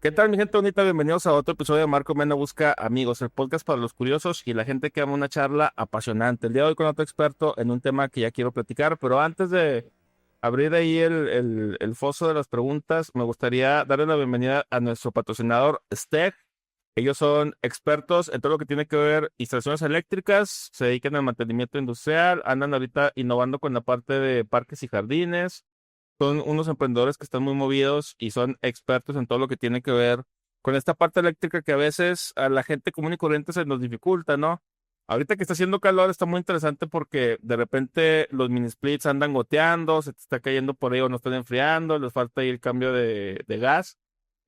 ¿Qué tal, mi gente bonita? Bienvenidos a otro episodio de Marco Mena Busca Amigos, el podcast para los curiosos y la gente que ama una charla apasionante. El día de hoy con otro experto en un tema que ya quiero platicar, pero antes de abrir ahí el foso de las preguntas, me gustaría darle la bienvenida a nuestro patrocinador, Steg. Ellos son expertos en todo lo que tiene que ver instalaciones eléctricas, se dedican al mantenimiento industrial, andan ahorita innovando con la parte de parques y jardines. Son unos emprendedores que están muy movidos y son expertos en todo lo que tiene que ver con esta parte eléctrica que a veces a la gente común y corriente se nos dificulta, ¿no? Ahorita que está haciendo calor está muy interesante porque de repente los mini splits andan goteando, se te está cayendo por ahí o no están enfriando, les falta ahí el cambio de gas.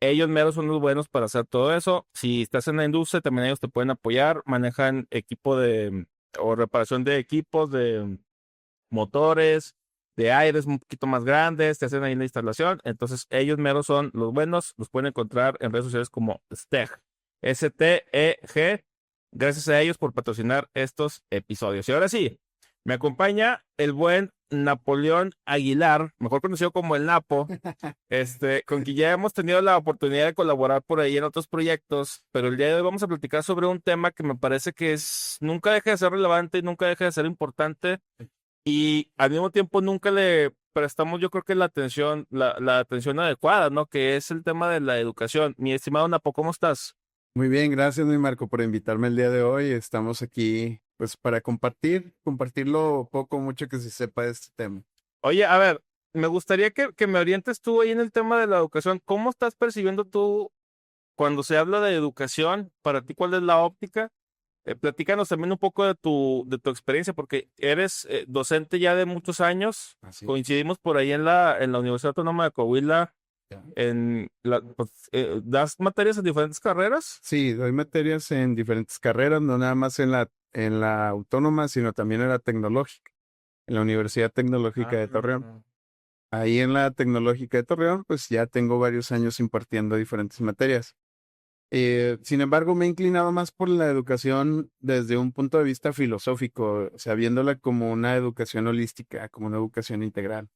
Ellos meros son los buenos para hacer todo eso. Si estás en la industria, también ellos te pueden apoyar, manejan equipo de o reparación de equipos de motores, de aires un poquito más grandes, te hacen ahí la instalación. Entonces, ellos meros son los buenos, los pueden encontrar en redes sociales como Steg, Steg. Gracias a ellos por patrocinar estos episodios. Y ahora sí, me acompaña el buen Napoleón Aguilar, mejor conocido como el Napo, con quien ya hemos tenido la oportunidad de colaborar por ahí en otros proyectos, pero el día de hoy vamos a platicar sobre un tema que me parece que nunca deja de ser relevante y nunca deja de ser importante y al mismo tiempo nunca le prestamos, yo creo que la atención adecuada, ¿no? Que es el tema de la educación. Mi estimado Napo, ¿cómo estás? Muy bien, gracias, mi Marco, por invitarme el día de hoy. Estamos aquí, pues, para compartir lo poco o mucho que se sepa de este tema. Oye, a ver, me gustaría que me orientes tú ahí en el tema de la educación. ¿Cómo estás percibiendo tú cuando se habla de educación? Para ti, ¿cuál es la óptica? Platícanos también un poco de tu experiencia, porque eres docente ya de muchos años. Así. Coincidimos por ahí en la Universidad Autónoma de Coahuila. Ya. ¿Das materias en diferentes carreras? Sí, doy materias en diferentes carreras, no nada más en la autónoma, sino también en la tecnológica, en la Universidad Tecnológica de Torreón. Ah, Ahí en la Tecnológica de Torreón, pues ya tengo varios años impartiendo diferentes materias. Sin embargo, me he inclinado más por la educación desde un punto de vista filosófico, o sea, viéndola como una educación holística, como una educación integral.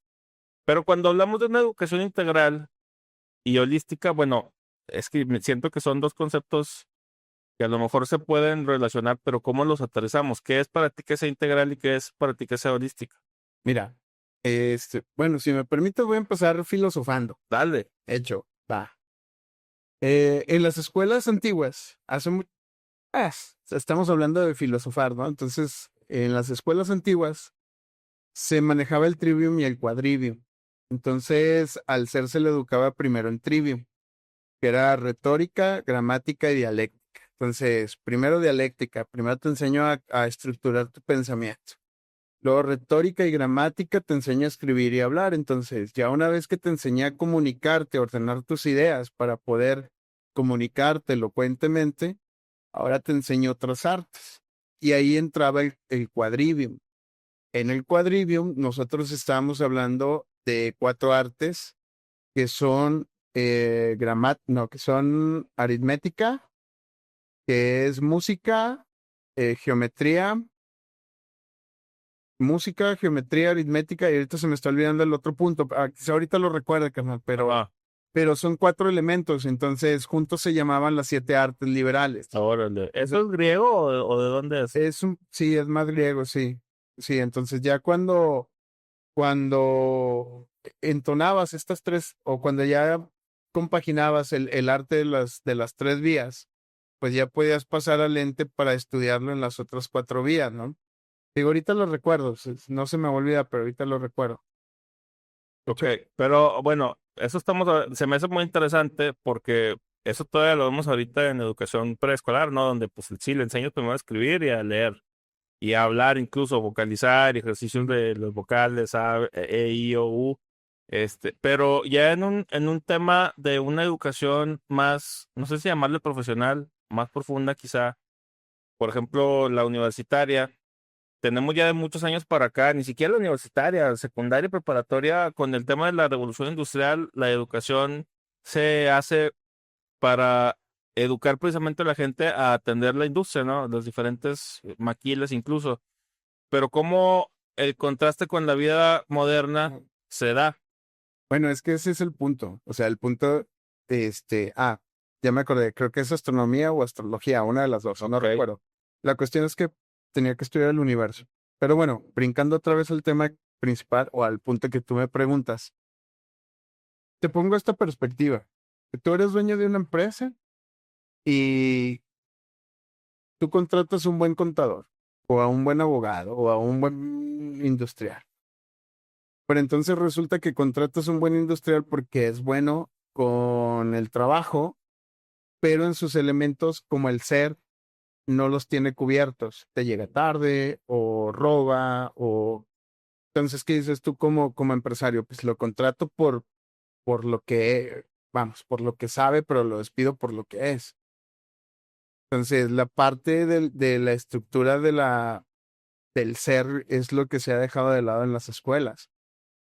pero cuando hablamos de una educación integral y holística, bueno, es que siento que son dos conceptos que a lo mejor se pueden relacionar, pero ¿cómo los aterrizamos? ¿Qué es para ti que sea integral y qué es para ti que sea holística? Mira, bueno, si me permite, voy a empezar filosofando. Dale. Hecho, va. En las escuelas antiguas, estamos hablando de filosofar, ¿no? Entonces, en las escuelas antiguas se manejaba el trivium y el quadrivium. Entonces, al ser se le educaba primero en trivium, que era retórica, gramática y dialéctica. Entonces, primero dialéctica, primero te enseño a estructurar tu pensamiento. Luego retórica y gramática te enseña a escribir y hablar. Entonces, ya una vez que te enseñé a comunicarte, a ordenar tus ideas para poder comunicarte elocuentemente, ahora te enseño otras artes. Y ahí entraba el quadrivium. En el quadrivium nosotros estábamos hablando de cuatro artes que son no, que son aritmética, que es geometría, geometría aritmética, y ahorita se me está olvidando el otro punto. Quizá ahorita lo recuerda, carnal, Ajá. pero son cuatro elementos, entonces juntos se llamaban las siete artes liberales. Órale. ¿Eso Eso es griego o de dónde es? sí, es más griego, sí. Sí, entonces ya cuando entonabas estas tres, o cuando ya compaginabas el arte de las tres vías, pues ya podías pasar al ente para estudiarlo en las otras cuatro vías, ¿no? Digo, ahorita lo recuerdo, no se me olvida, pero ahorita lo recuerdo. De Ok, hecho, pero bueno, se me hace muy interesante porque eso todavía lo vemos ahorita en educación preescolar, ¿no? Donde pues sí le enseño primero a escribir y a leer y a hablar, incluso vocalizar, ejercicios de los vocales, A, I, O, U. Pero ya en un tema de una educación más, no sé si llamarle profesional, más profunda quizá, por ejemplo, la universitaria. Tenemos ya de muchos años para acá, ni siquiera la universitaria, secundaria y preparatoria, con el tema de la revolución industrial, la educación se hace para educar precisamente a la gente a atender la industria, ¿no? Los diferentes maquiles incluso. Pero cómo el contraste con la vida moderna se da. bueno, es que ese es el punto. O sea, el punto. ya me acordé, creo que es astronomía o astrología, una de las dos, no Ok. recuerdo. La cuestión es que tenía que estudiar el universo. Pero bueno, brincando otra vez al tema principal o al punto que tú me preguntas, te pongo esta perspectiva. Tú eres dueño de una empresa y tú contratas un buen contador o a un buen abogado o a un buen industrial. Pero entonces resulta que contratas un buen industrial porque es bueno con el trabajo, pero en sus elementos como el ser no los tiene cubiertos. Te llega tarde o roba o... Entonces, ¿qué dices tú como empresario? Pues lo contrato por lo que, vamos, por lo que sabe, pero lo despido por lo que es. Entonces, la parte de la estructura del ser es lo que se ha dejado de lado en las escuelas.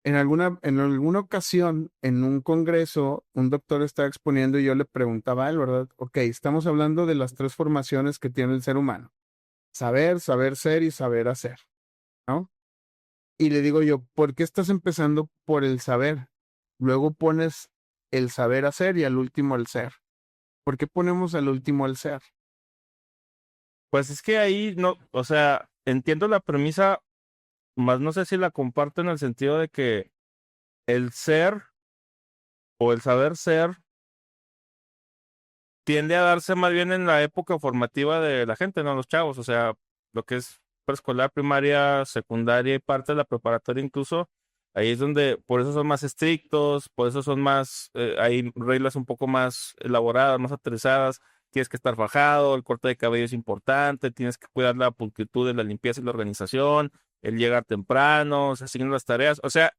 En alguna ocasión, en un congreso, un doctor estaba exponiendo y yo le preguntaba a él, ¿verdad? Ok, estamos hablando de las tres formaciones que tiene el ser humano. Saber, saber ser y saber hacer, ¿no? Y le digo yo, ¿por qué estás empezando por el saber? Luego pones el saber hacer y al último el ser. ¿Por qué ponemos al último el ser? Pues es que ahí no, o sea, entiendo la premisa, más no sé si la comparto en el sentido de que el ser o el saber ser tiende a darse más bien en la época formativa de la gente, no los chavos, o sea, lo que es preescolar, primaria, secundaria y parte de la preparatoria incluso, ahí es donde, por eso son más estrictos, por eso son más, hay reglas un poco más elaboradas, más aterrizadas, tienes que estar fajado, el corte de cabello es importante, tienes que cuidar la pulcritud de la limpieza y la organización, el llegar temprano, se asignan las tareas, o sea,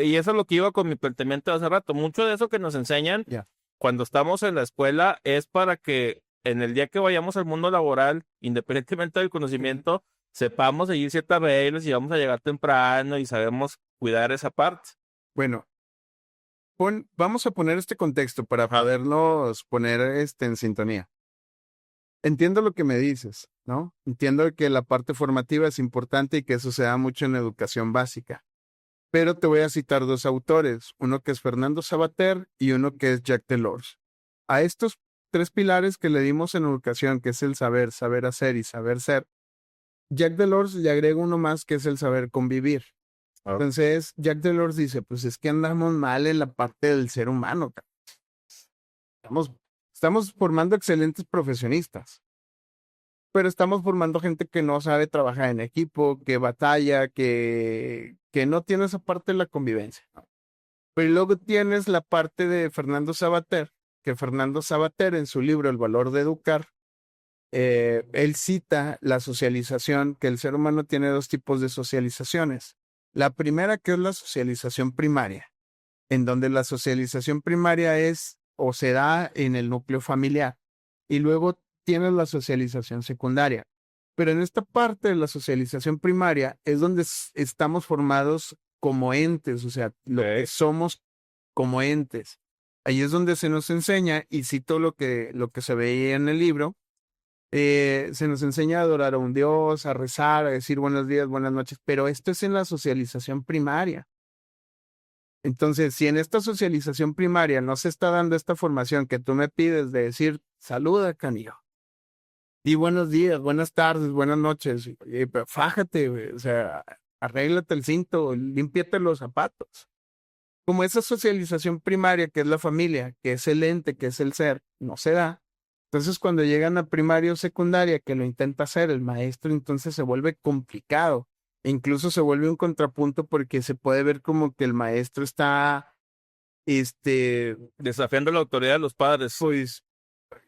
y eso es lo que iba con mi planteamiento de hace rato, mucho de eso que nos enseñan Ya. cuando estamos en la escuela es para que en el día que vayamos al mundo laboral, independientemente del conocimiento, sepamos seguir ciertas reglas y vamos a llegar temprano y sabemos cuidar esa parte. Bueno, vamos a poner este contexto para Ajá. podernos poner en sintonía. Entiendo lo que me dices, ¿no? Entiendo que la parte formativa es importante y que eso se da mucho en la educación básica. Pero te voy a citar dos autores, uno que es Fernando Sabater y uno que es Jacques Delors. A estos tres pilares que le dimos en educación, que es el saber, saber hacer y saber ser, Jacques Delors le agrega uno más que es el saber convivir. Ah, Entonces, Jacques Delors dice, pues es que andamos mal en la parte del ser humano. Estamos, estamos formando excelentes profesionistas, pero estamos formando gente que no sabe trabajar en equipo, que batalla, que no tiene esa parte de la convivencia. Pero luego tienes la parte de Fernando Sabater, que Fernando Sabater en su libro El valor de educar, él cita la socialización, que el ser humano tiene dos tipos de socializaciones. La primera que es la socialización primaria, en donde la socialización primaria es o se da en el núcleo familiar. Y luego tienes la socialización secundaria. Pero en esta parte de la socialización primaria es donde estamos formados como entes, o sea, lo que ok. somos como entes. Ahí es donde se nos enseña, y cito lo que se veía en el libro, se nos enseña a adorar a un Dios, a rezar, a decir buenos días, buenas noches, pero esto es en la socialización primaria. Entonces, si en esta socialización primaria no se está dando esta formación que tú me pides de decir, saluda, canijo, di buenos días, buenas tardes, buenas noches, pero fájate, güey, o sea, arréglate el cinto, límpiate los zapatos. Como esa socialización primaria, que es la familia, que es el ente, que es el ser, no se da. Entonces, cuando llegan a primaria o secundaria, que lo intenta hacer el maestro, entonces se vuelve complicado. E incluso se vuelve un contrapunto porque se puede ver como que el maestro está, este, Desafiando la autoridad de los padres. pues,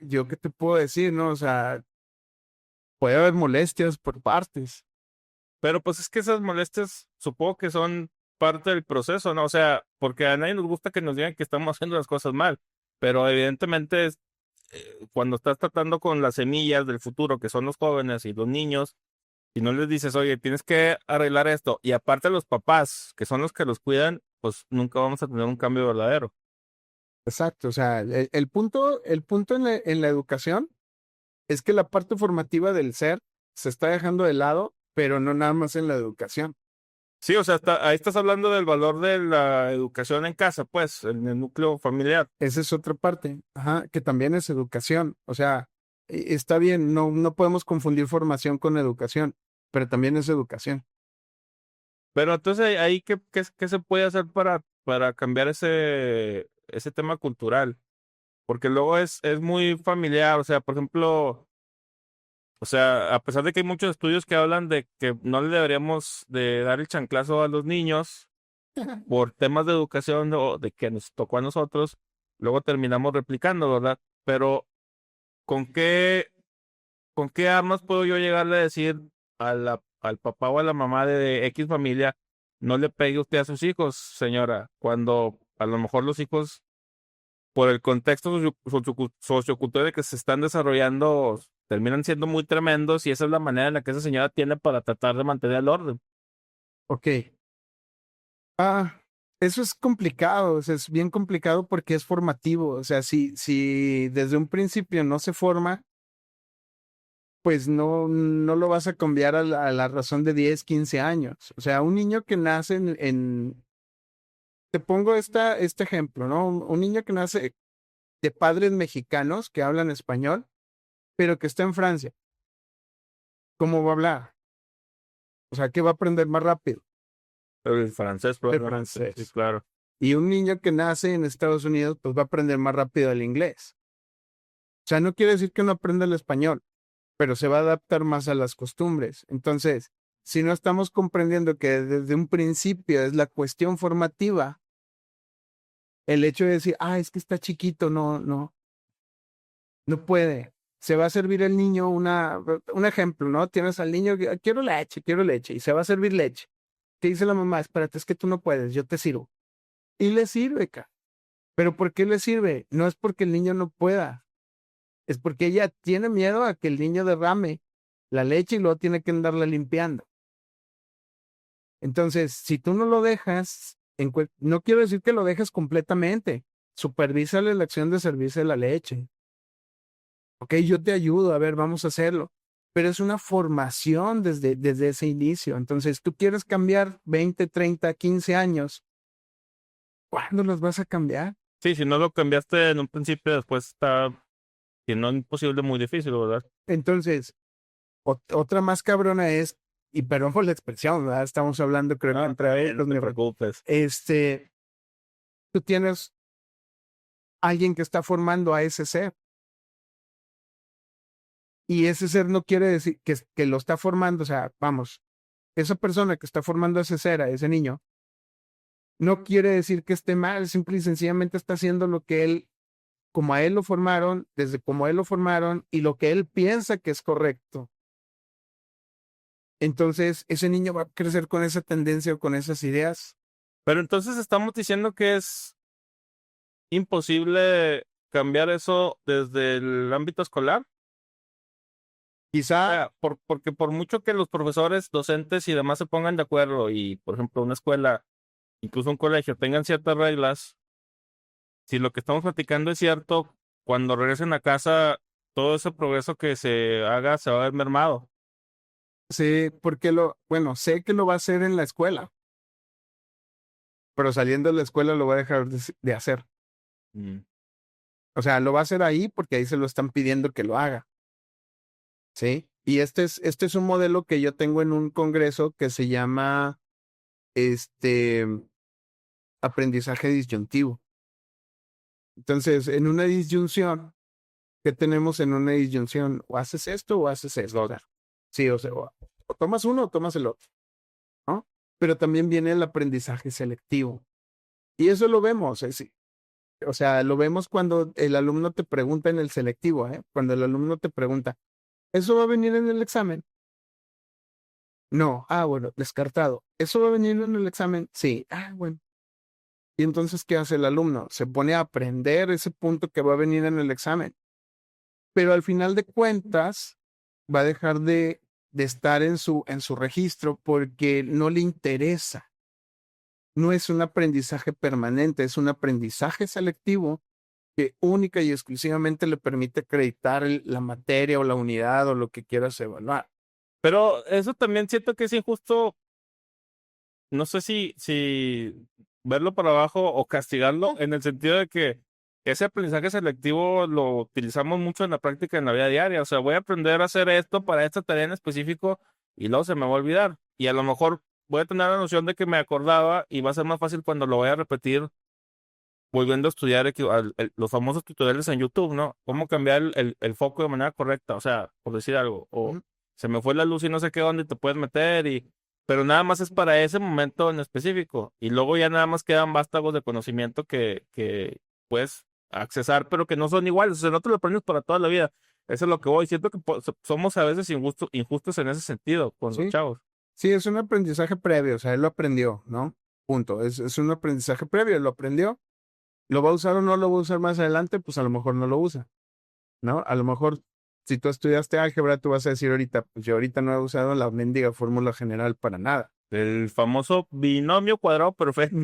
yo qué te puedo decir, ¿no? O sea, puede haber molestias por partes. Pero pues es que esas molestias supongo que son parte del proceso, ¿no? O sea, porque a nadie nos gusta que nos digan que estamos haciendo las cosas mal, pero evidentemente cuando estás tratando con las semillas del futuro, que son los jóvenes y los niños, y no les dices, oye, tienes que arreglar esto, y aparte los papás, que son los que los cuidan, pues nunca vamos a tener un cambio verdadero. Exacto, o sea, el punto en la educación es que la parte formativa del ser se está dejando de lado, pero no nada más en la educación. Sí, o sea, ahí estás hablando del valor de la educación en casa, pues, en el núcleo familiar. Esa es otra parte, ajá, que también es educación. O sea, está bien, no podemos confundir formación con educación, pero también es educación. Pero entonces ahí ¿qué se puede hacer para cambiar ese tema cultural? Porque luego es muy familiar, o sea, por ejemplo, o sea, a pesar de que hay muchos estudios que hablan de que no le deberíamos de dar el chanclazo a los niños por temas de educación o de que nos tocó a nosotros, luego terminamos replicando, ¿verdad? Pero ¿con con qué armas puedo yo llegarle a decir al papá o a la mamá de X familia, no le pegue usted a sus hijos, señora, cuando a lo mejor los hijos, por el contexto sociocultural que se están desarrollando, terminan siendo muy tremendos y esa es la manera en la que esa señora tiene para tratar de mantener el orden? Ok. Eso es complicado, o sea, es bien complicado porque es formativo. O sea, si desde un principio no se forma, pues no lo vas a cambiar a la razón de 10, 15 años. O sea, un niño que nace te pongo este ejemplo, ¿no? Un niño que nace de padres mexicanos que hablan español, pero que está en Francia, ¿cómo va a hablar? O sea, ¿qué va a aprender más rápido? El francés, El probablemente, sí, francés. claro. Y un niño que nace en Estados Unidos, pues va a aprender más rápido el inglés. O sea, no quiere decir que no aprenda el español, pero se va a adaptar más a las costumbres. Entonces, si no estamos comprendiendo que desde un principio es la cuestión formativa, el hecho de decir, es que está chiquito, no puede. Se va a servir el niño un ejemplo, ¿no? Tienes al niño, quiero leche, y se va a servir leche. ¿Qué dice la mamá? Espérate, es que tú no puedes, yo te sirvo. Y le sirve, ¿Pero por qué le sirve? No es porque el niño no pueda, es porque ella tiene miedo a que el niño derrame la leche y luego tiene que andarla limpiando. Entonces, si tú no lo dejas, no quiero decir que lo dejes completamente, supervísale la acción de servirse la leche. Ok, yo te ayudo, a ver, vamos a hacerlo. Pero es una formación desde ese inicio. Entonces, tú quieres cambiar 20, 30, 15 años. ¿Cuándo los vas a cambiar? Sí, si no lo cambiaste en un principio, después está, si no imposible, muy difícil, ¿verdad? Entonces, otra más cabrona es, y perdón por la expresión, ¿verdad? Estamos hablando, creo que entre No te preocupes. tú tienes alguien que está formando a ese ser. Y ese ser no quiere decir que lo está formando, o sea, vamos, esa persona que está formando a ese ser, a ese niño, no quiere decir que esté mal, simple y sencillamente está haciendo lo que él, como a él lo formaron, desde como a él lo formaron y lo que él piensa que es correcto. Entonces, ese niño va a crecer con esa tendencia o con esas ideas. Pero entonces estamos diciendo que es imposible cambiar eso desde el ámbito escolar. O Quizá, sea, porque por mucho que los profesores, docentes y demás se pongan de acuerdo y, por ejemplo, una escuela, incluso un colegio, tengan ciertas reglas, si lo que estamos platicando es cierto, cuando regresen a casa, todo ese progreso que se haga se va a ver mermado. sé bueno, sé que lo va a hacer en la escuela, pero saliendo de la escuela lo va a dejar de hacer. Mm. O sea, lo va a hacer ahí porque ahí se lo están pidiendo que lo haga. ¿Sí? Y este es un modelo que yo tengo en un congreso que se llama este aprendizaje disyuntivo. Entonces, en una disyunción, ¿qué tenemos en una disyunción? O haces esto o haces esto. O sea, sí, o sea, o tomas uno o tomas el otro, ¿no? Pero también viene el aprendizaje selectivo. Y eso lo vemos, sí. O sea, lo vemos cuando el alumno te pregunta en el selectivo, ¿eh? Cuando el alumno te pregunta, ¿eso va a venir en el examen? No. Bueno, descartado. ¿Eso va a venir en el examen? Sí. Bueno. Y entonces, ¿qué hace el alumno? Se pone a aprender ese punto que va a venir en el examen. Pero al final de cuentas, va a dejar de estar en su registro porque no le interesa. No es un aprendizaje permanente, es un aprendizaje selectivo que única y exclusivamente le permite acreditar la materia o la unidad o lo que quieras evaluar. Pero eso también siento que es injusto no sé si verlo para abajo o castigarlo, en el sentido de que ese aprendizaje selectivo lo utilizamos mucho en la práctica en la vida diaria. O sea, voy a aprender a hacer esto para esta tarea en específico y luego se me va a olvidar. Y a lo mejor voy a tener la noción de que me acordaba y va a ser más fácil cuando lo voy a repetir volviendo a estudiar los famosos tutoriales en YouTube, ¿no? Cómo cambiar el foco de manera correcta, o sea, por decir algo, o Ujú. se me fue la luz y no sé qué dónde te puedes meter, pero nada más es para ese momento en específico, y luego ya nada más quedan vástagos de conocimiento que puedes accesar, pero que no son iguales, o sea, no te lo aprendes para toda la vida. Eso es lo que voy. Siento que somos a veces injustos en ese sentido con los Sí, chavos. sí, es un aprendizaje previo, o sea, él lo aprendió, ¿no? Punto. Es un aprendizaje previo, lo aprendió. ¿Lo va a usar o no lo va a usar más adelante? Pues a lo mejor no lo usa, ¿no? A lo mejor si tú estudiaste álgebra, tú vas a decir ahorita, pues yo ahorita no he usado la mendiga fórmula general para nada. El famoso binomio cuadrado perfecto.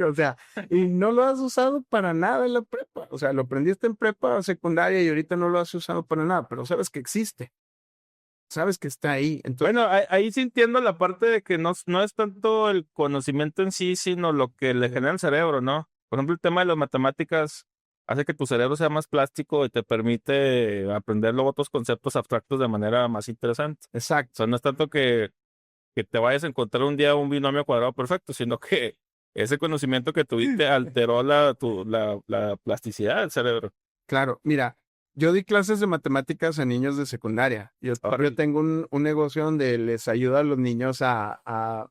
O sea, y no lo has usado para nada en la prepa. O sea, lo aprendiste en prepa secundaria y ahorita no lo has usado para nada, pero sabes que existe, sabes que está ahí. Entonces, Bueno, ahí sí entiendo la parte de que no es tanto el conocimiento en sí, sino lo que le genera el cerebro, ¿no? Por ejemplo, el tema de las matemáticas hace que tu cerebro sea más plástico y te permite aprender luego otros conceptos abstractos de manera más interesante. O exacto. sea, no es tanto que te vayas a encontrar un día un binomio cuadrado perfecto, sino que ese conocimiento que tuviste alteró la plasticidad del cerebro. Claro, mira, yo di clases de matemáticas a niños de secundaria. Yo Órale. tengo un negocio donde les ayuda a los niños a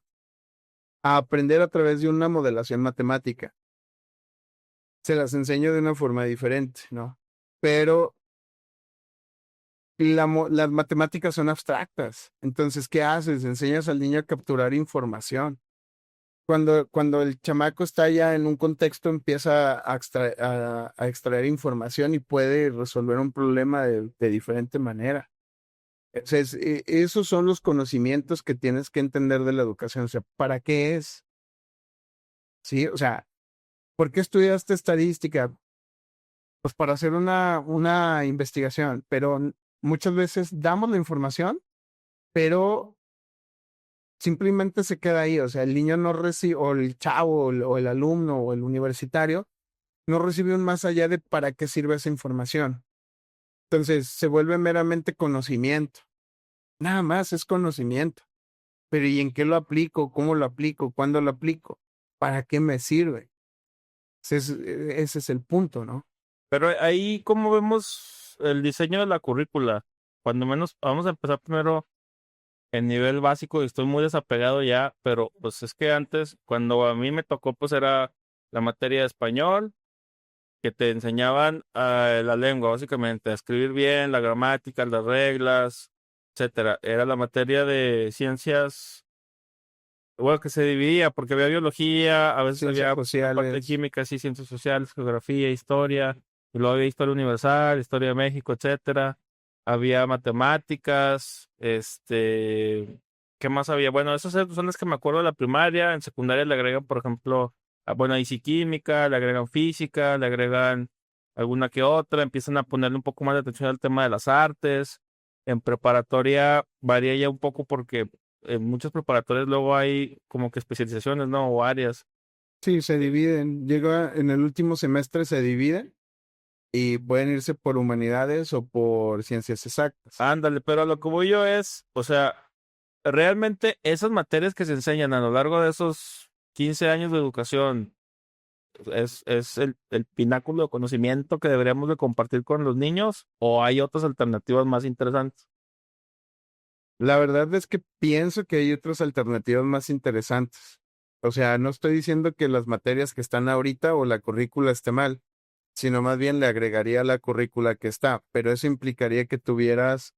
aprender a través de una modelación matemática. Se las enseño de una forma diferente, ¿no? Pero las matemáticas son abstractas. Entonces, ¿qué haces? Enseñas al niño a capturar información. Cuando el chamaco está ya en un contexto, empieza a extraer información y puede resolver un problema de diferente manera. Entonces, esos son los conocimientos que tienes que entender de la educación. O sea, ¿para qué es? Sí, o sea, ¿por qué estudiaste estadística? Pues para hacer una investigación, pero muchas veces damos la información, pero simplemente se queda ahí. O sea, el niño no recibe, o el chavo, o el alumno, o el universitario, no recibe un más allá de para qué sirve esa información. Entonces, se vuelve meramente conocimiento. Nada más es conocimiento. Pero ¿y en qué lo aplico? ¿Cómo lo aplico? ¿Cuándo lo aplico? ¿Para qué me sirve? Ese es el punto, ¿no? Pero ahí, ¿cómo vemos el diseño de la currícula? Cuando menos, vamos a empezar primero en nivel básico y estoy muy desapegado ya, pero pues es que antes, cuando a mí me tocó, pues era la materia de español, que te enseñaban la lengua, básicamente, a escribir bien, la gramática, las reglas, etcétera. Era la materia de ciencias, bueno, que se dividía, porque había biología, a veces Ciencias había una parte de sociales. química, sí, ciencias sociales, geografía, historia, y luego había historia universal, historia de México, etcétera. Había matemáticas, ¿qué más había? Bueno, esas son las que me acuerdo de la primaria. En secundaria le agregan, por ejemplo, bueno, ahí sí química, le agregan física, le agregan alguna que otra, empiezan a ponerle un poco más de atención al tema de las artes. En preparatoria varía ya un poco porque en muchas preparatorias luego hay como que especializaciones, ¿no? O áreas. Sí, se dividen. Llega en el último semestre, se dividen y pueden irse por humanidades o por ciencias exactas. Ándale, pero a lo que voy yo es, o sea, realmente esas materias que se enseñan a lo largo de esos 15 años de educación es el pináculo de conocimiento que deberíamos de compartir con los niños, o hay otras alternativas más interesantes. La verdad es que pienso que hay otras alternativas más interesantes. O sea, no estoy diciendo que las materias que están ahorita o la currícula esté mal, sino más bien le agregaría la currícula que está, pero eso implicaría que tuvieras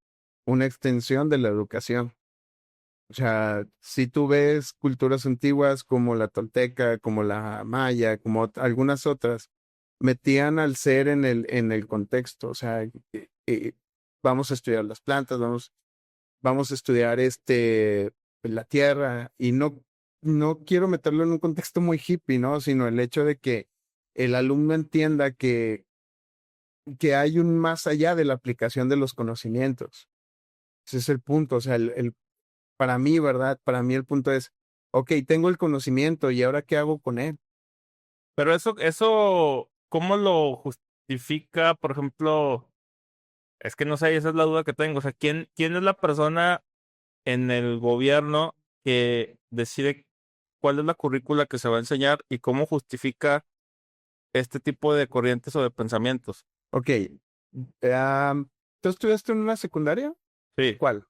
una extensión de la educación. O sea, si tú ves culturas antiguas como la tolteca, como la maya, como algunas otras, metían al ser en el contexto. O sea, vamos a estudiar las plantas, vamos a estudiar la tierra, y no quiero meterlo en un contexto muy hippie, ¿no? Sino el hecho de que el alumno entienda que hay un más allá de la aplicación de los conocimientos. Ese es el punto. O sea, para mí, ¿verdad? Para mí el punto es, Ok, tengo el conocimiento y ahora ¿qué hago con él? Pero eso, ¿cómo lo justifica? Por ejemplo, es que no sé, esa es la duda que tengo. O sea, ¿quién es la persona en el gobierno que decide cuál es la currícula que se va a enseñar y cómo justifica este tipo de corrientes o de pensamientos? Ok, ¿tú estudiaste en una secundaria? Sí, ¿Cuál?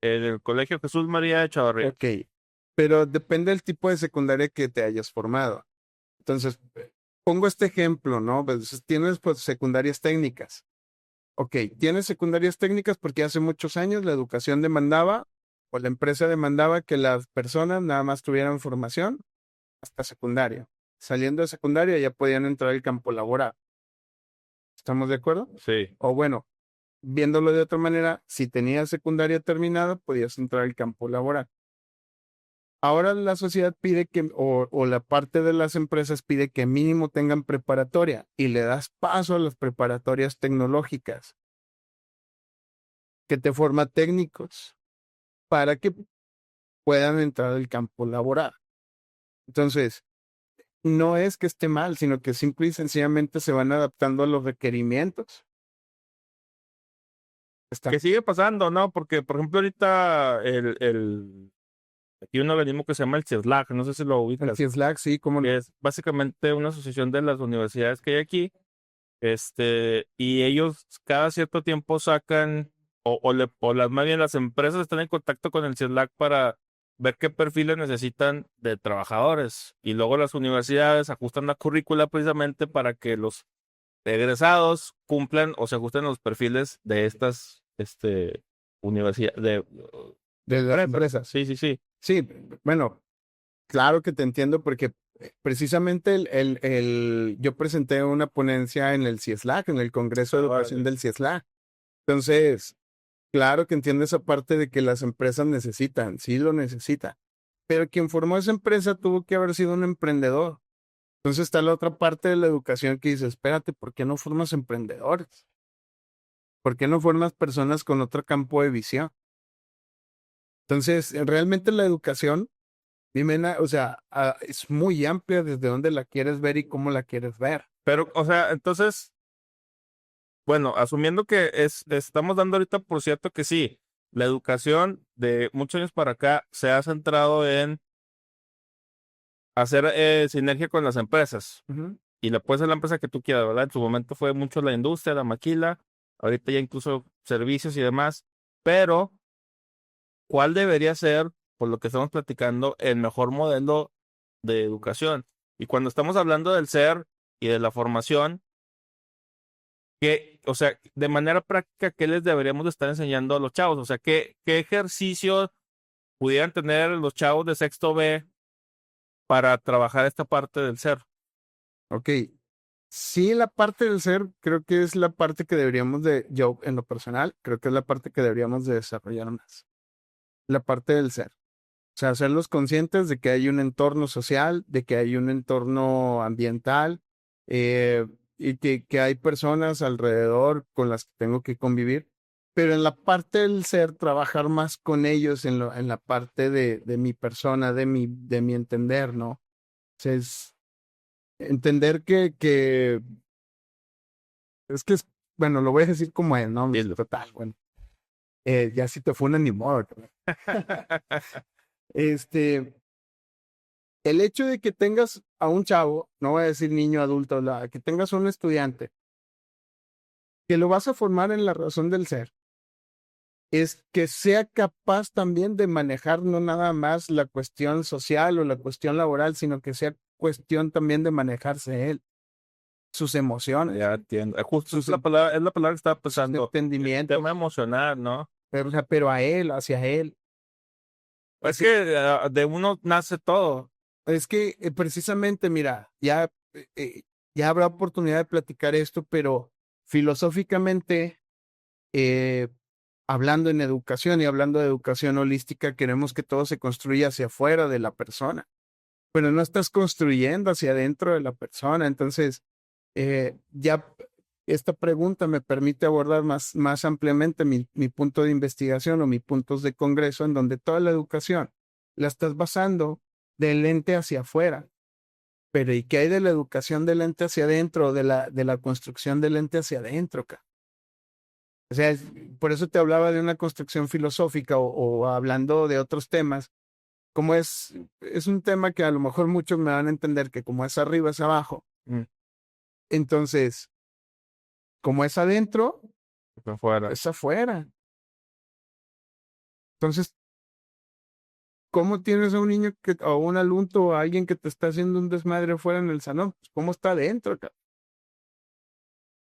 en el Colegio Jesús María de Chavarría. Ok, pero depende del tipo de secundaria que te hayas formado. Entonces, pongo este ejemplo, ¿no? Pues, tienes pues secundarias técnicas. Ok, tienes secundarias técnicas porque hace muchos años la educación demandaba o la empresa demandaba que las personas nada más tuvieran formación hasta secundaria. Saliendo de secundaria ya podían entrar al campo laboral. ¿Estamos de acuerdo? Sí. O bueno, viéndolo de otra manera, si tenías secundaria terminada, podías entrar al campo laboral. Ahora la sociedad pide que, o la parte de las empresas pide que mínimo tengan preparatoria y le das paso a las preparatorias tecnológicas, que te forma técnicos para que puedan entrar al campo laboral. Entonces, no es que esté mal, sino que simple y sencillamente se van adaptando a los requerimientos. Está Que sigue pasando, ¿no? Porque, por ejemplo, ahorita aquí un organismo que se llama el CIESLAC, no sé si lo el ubicas, CISLAC, sí, como que no. es básicamente una asociación de las universidades que hay aquí, y ellos cada cierto tiempo sacan, más bien las empresas están en contacto con el CIESLAC para ver qué perfiles necesitan de trabajadores, y luego las universidades ajustan la currícula precisamente para que los egresados cumplan o se ajusten a los perfiles de estas, universidades, de De las empresas. empresas. Sí, sí, sí. Sí, bueno, claro que te entiendo porque precisamente yo presenté una ponencia en el CIESLAC, en el Congreso de Educación del CIESLAC. Entonces, claro que entiendo esa parte de que las empresas necesitan, sí lo necesitan, pero quien formó esa empresa tuvo que haber sido un emprendedor. Entonces está la otra parte de la educación que dice, espérate, ¿por qué no formas emprendedores? ¿Por qué no formas personas con otro campo de visión? Entonces, realmente la educación, dime, o sea, es muy amplia desde dónde la quieres ver y cómo la quieres ver. Pero, o sea, entonces, bueno, asumiendo que estamos dando ahorita por cierto que sí, la educación de muchos años para acá se ha centrado en hacer sinergia con las empresas. Ujú. Y la puede ser la empresa que tú quieras, ¿verdad? En su momento fue mucho la industria, la maquila, ahorita ya incluso servicios y demás. Pero, ¿cuál debería ser, por lo que estamos platicando, el mejor modelo de educación? Y cuando estamos hablando del ser y de la formación, o sea, de manera práctica, ¿qué les deberíamos de estar enseñando a los chavos? O sea, ¿qué ejercicios pudieran tener los chavos de sexto B para trabajar esta parte del ser? Ok, sí, la parte del ser creo que es la parte que deberíamos de, yo en lo personal, creo que es la parte que deberíamos de desarrollar más. La parte del ser. O sea, hacerlos conscientes de que hay un entorno social, de que hay un entorno ambiental, eh, y que hay personas alrededor con las que tengo que convivir. Pero en la parte del ser, trabajar más con ellos en la parte de mi persona, de mi entender, ¿no? O sea, es entender que es que es, bueno, lo voy a decir como es, ¿no? Dilo. Total, bueno. Ya si te fue un animal. Este, el hecho de que tengas a un chavo, no voy a decir niño, adulto, que tengas un estudiante, que lo vas a formar en la razón del ser, es que sea capaz también de manejar no nada más la cuestión social o la cuestión laboral, sino que sea cuestión también de manejarse él, sus emociones, Ya entiendo. Justo sus, es la palabra que estaba sus pensando. El entendimientos, tema emocional, ¿no? pero, o sea, pero a él, hacia él. Es Así, que de uno nace todo. es que precisamente, mira, ya habrá oportunidad de platicar esto, pero filosóficamente, eh, hablando en educación y hablando de educación holística, queremos que todo se construya hacia afuera de la persona, pero no estás construyendo hacia adentro de la persona. Entonces, ya esta pregunta me permite abordar más ampliamente mi punto de investigación o mis puntos de congreso, en donde toda la educación la estás basando del ente hacia afuera. Pero ¿y qué hay de la educación del ente hacia adentro, de la construcción del ente hacia adentro, cara? O sea, por eso te hablaba de una construcción filosófica o hablando de otros temas, como es un tema que a lo mejor muchos me van a entender que como es arriba es abajo. Mm, Entonces, como es adentro, por fuera. es afuera. Entonces, ¿cómo tienes a un niño o un alumno o a alguien que te está haciendo un desmadre fuera en el salón? Pues, ¿cómo está adentro, cara?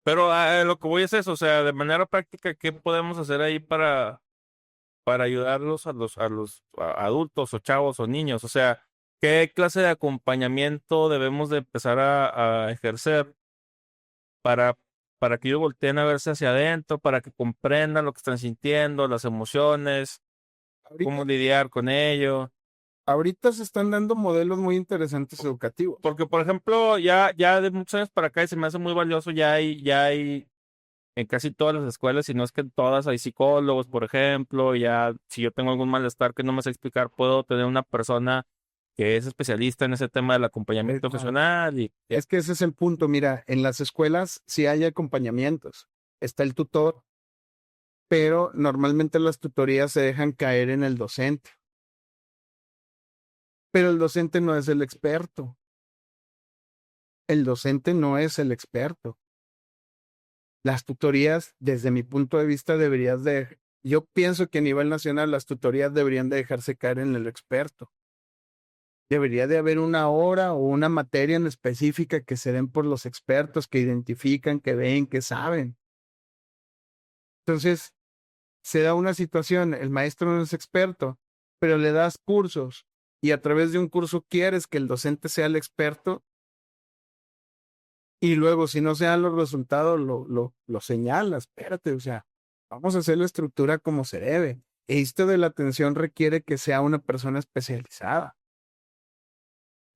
Pero lo que voy es eso, o sea, de manera práctica, ¿qué podemos hacer ahí para ayudarlos a adultos o chavos o niños? O sea, ¿qué clase de acompañamiento debemos de empezar a ejercer para, para que ellos volteen a verse hacia adentro, para que comprendan lo que están sintiendo, las emociones, Ahorita, cómo lidiar con ello? ahorita se están dando modelos muy interesantes educativos. Porque, por ejemplo, ya de muchos años para acá y se me hace muy valioso, ya hay en casi todas las escuelas, si no es que en todas hay psicólogos, por ejemplo, ya si yo tengo algún malestar que no me sé explicar, puedo tener una persona que es especialista en ese tema del acompañamiento Claro. profesional y Es que ese es el punto. Mira, en las escuelas sí hay acompañamientos. Está el tutor, pero normalmente las tutorías se dejan caer en el docente. Pero el docente no es el experto. El docente no es el experto. Las tutorías, desde mi punto de vista, yo pienso que a nivel nacional las tutorías deberían de dejarse caer en el experto. Debería de haber una hora o una materia en específica que se den por los expertos, que identifican, que ven, que saben. Entonces, se da una situación, el maestro no es experto, pero le das cursos y a través de un curso quieres que el docente sea el experto y luego si no se dan los resultados lo señalas, espérate, o sea, vamos a hacer la estructura como se debe. Esto de la atención requiere que sea una persona especializada.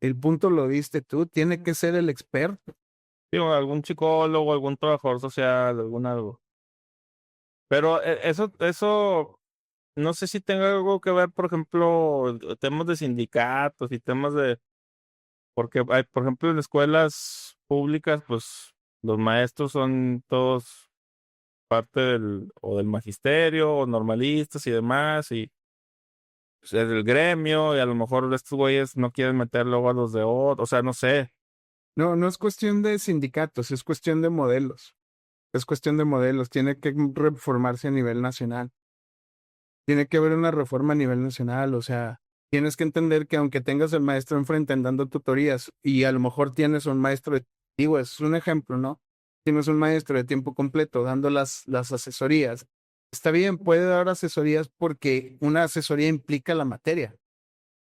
El punto lo diste tú, tiene que ser el experto. digo, algún psicólogo, algún trabajador social, algún algo. Pero eso no sé si tenga algo que ver, por ejemplo, temas de sindicatos y temas de, porque hay, por ejemplo, en escuelas públicas, pues los maestros son todos parte del magisterio o normalistas y demás, y pues, es del gremio, y a lo mejor estos güeyes no quieren meter luego a los de otro, o sea, no sé. No, no es cuestión de sindicatos, es cuestión de modelos. Es cuestión de modelos, tiene que reformarse a nivel nacional. Tiene que haber una reforma a nivel nacional, o sea, tienes que entender que aunque tengas el maestro enfrente dando tutorías y a lo mejor tienes un maestro, digo, es un ejemplo, ¿no? Tienes un maestro de tiempo completo dando las asesorías. Está bien, puede dar asesorías porque una asesoría implica la materia,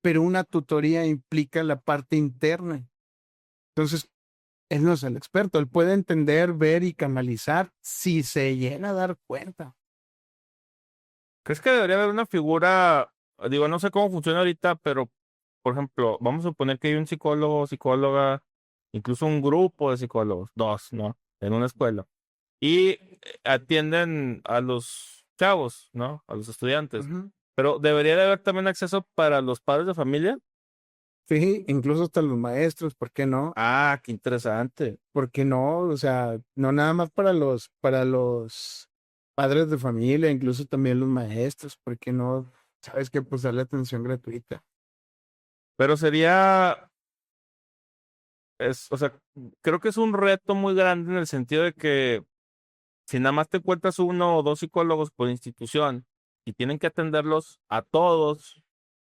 pero una tutoría implica la parte interna. Entonces, él no es el experto, él puede entender, ver y canalizar si se llega a dar cuenta. ¿Crees que debería haber una figura, digo, no sé cómo funciona ahorita, pero, por ejemplo, vamos a suponer que hay un psicólogo, psicóloga, incluso un grupo de psicólogos, dos, ¿no? En una escuela. Y atienden a los chavos, ¿no? A los estudiantes. Ujú. Pero debería de haber también acceso para los padres de familia. Sí, incluso hasta los maestros, ¿por qué no? Ah, qué interesante. ¿Por qué no? O sea, no nada más para los padres de familia, incluso también los maestros, ¿por qué no? Sabes que pues darle atención gratuita. Pero o sea, creo que es un reto muy grande en el sentido de que si nada más te encuentras uno o dos psicólogos por institución y tienen que atenderlos a todos,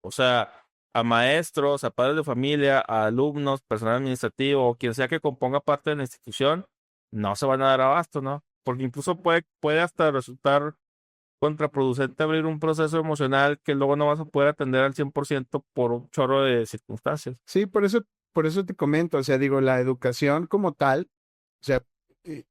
o sea, a maestros, a padres de familia, a alumnos, personal administrativo, o quien sea que componga parte de la institución, no se van a dar abasto, ¿no? Porque incluso puede hasta resultar contraproducente abrir un proceso emocional que luego no vas a poder atender al 100% por un chorro de circunstancias. Sí, por eso te comento, o sea, digo, la educación como tal, o sea,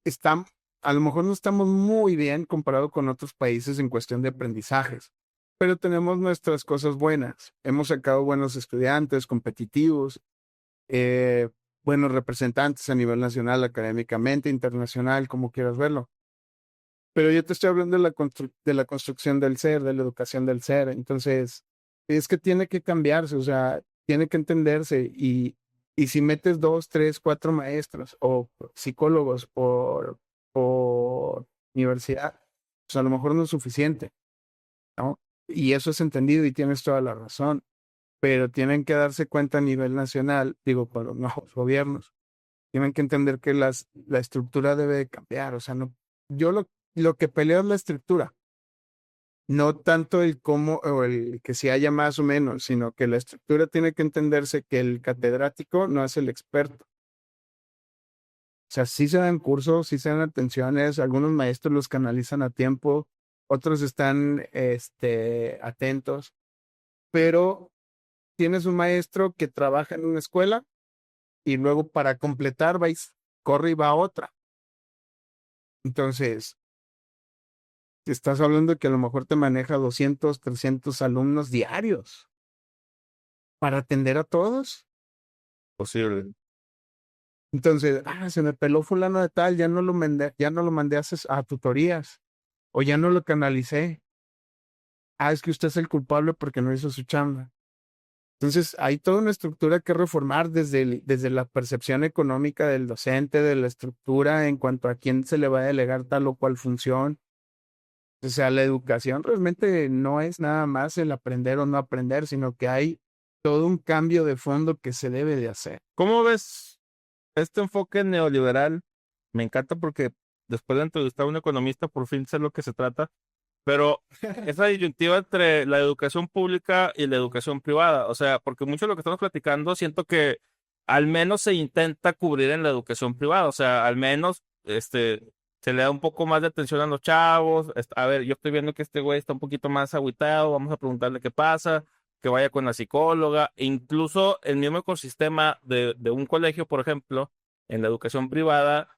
está, a lo mejor no estamos muy bien comparado con otros países en cuestión de aprendizajes, pero tenemos nuestras cosas buenas. Hemos sacado buenos estudiantes, competitivos, eh, buenos representantes a nivel nacional, académicamente, internacional, como quieras verlo. Pero yo te estoy hablando de la construcción del ser, de la educación del ser. Entonces, es que tiene que cambiarse. O sea, tiene que entenderse y si metes 2, 3, 4 maestros o psicólogos por universidad, pues a lo mejor no es suficiente, ¿no? Y eso es entendido y tienes toda la razón, pero tienen que darse cuenta a nivel nacional, digo, para los nuevos gobiernos, tienen que entender que la estructura debe de cambiar, o sea, no, yo lo que peleo es la estructura, no tanto el cómo o el que si haya más o menos, sino que la estructura tiene que entenderse que el catedrático no es el experto. O sea, sí se dan cursos, sí se dan atenciones, algunos maestros los canalizan a tiempo, otros están atentos, pero tienes un maestro que trabaja en una escuela y luego para completar corre y va a otra. Entonces, estás hablando que a lo mejor te maneja 200, 300 alumnos diarios para atender a todos. Posible. Entonces, se me peló fulano de tal, ya no lo mandé a tutorías o ya no lo canalicé. Es que usted es el culpable porque no hizo su chamba. Entonces, hay toda una estructura que reformar desde la percepción económica del docente, de la estructura en cuanto a quién se le va a delegar tal o cual función. O sea, la educación realmente no es nada más el aprender o no aprender, sino que hay todo un cambio de fondo que se debe de hacer. ¿Cómo ves este enfoque neoliberal? Me encanta porque después de entrevistar a un economista, por fin sé lo que se trata, pero esa disyuntiva entre la educación pública y la educación privada, o sea, porque mucho de lo que estamos platicando siento que al menos se intenta cubrir en la educación privada, o sea, al menos se le da un poco más de atención a los chavos. A ver, yo estoy viendo que este güey está un poquito más agüitado, vamos a preguntarle qué pasa, que vaya con la psicóloga, e incluso el mismo ecosistema de un colegio, por ejemplo, en la educación privada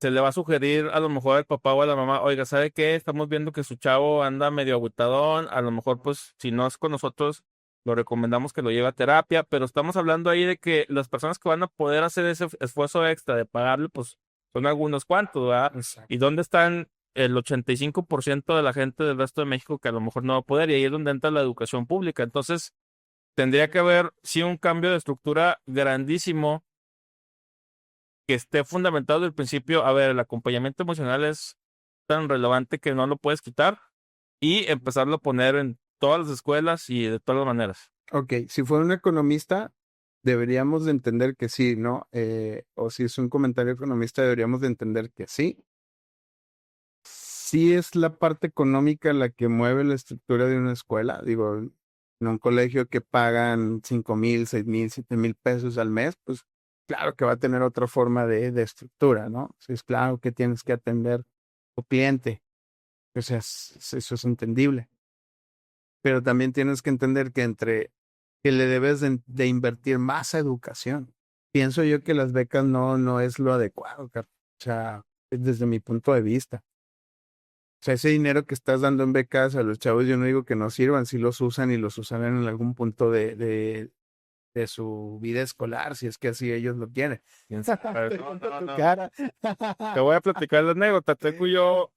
se le va a sugerir a lo mejor al papá o a la mamá, oiga, ¿sabe qué? Estamos viendo que su chavo anda medio agüitadón, a lo mejor pues si no es con nosotros, lo recomendamos que lo lleve a terapia, pero estamos hablando ahí de que las personas que van a poder hacer ese esfuerzo extra de pagarle, pues son algunos cuantos, ¿verdad? Exacto. ¿Y dónde están el 85% de la gente del resto de México que a lo mejor no va a poder? Y ahí es donde entra la educación pública. Entonces, tendría que haber, sí, un cambio de estructura grandísimo que esté fundamentado desde el principio. A ver, el acompañamiento emocional es tan relevante que no lo puedes quitar y empezarlo a poner en todas las escuelas y de todas las maneras. Ok, si fuera un economista, deberíamos de entender que sí, ¿no? O si es un comentario economista, deberíamos de entender que sí. Sí es la parte económica la que mueve la estructura de una escuela. Digo, en un colegio que pagan 5,000, 6,000, 7,000 pesos al mes, pues claro que va a tener otra forma de estructura, ¿no? Sí, es claro que tienes que atender a tu cliente. O sea, eso es entendible. Pero también tienes que entender que le debes de invertir más a educación. Pienso yo que las becas no es lo adecuado, o sea, desde mi punto de vista. O sea, ese dinero que estás dando en becas a los chavos, yo no digo que no sirvan, si los usan y los usarán en algún punto de su vida escolar, si es que así ellos lo quieren. No. Te voy a platicar la anécdota. Tengo yo,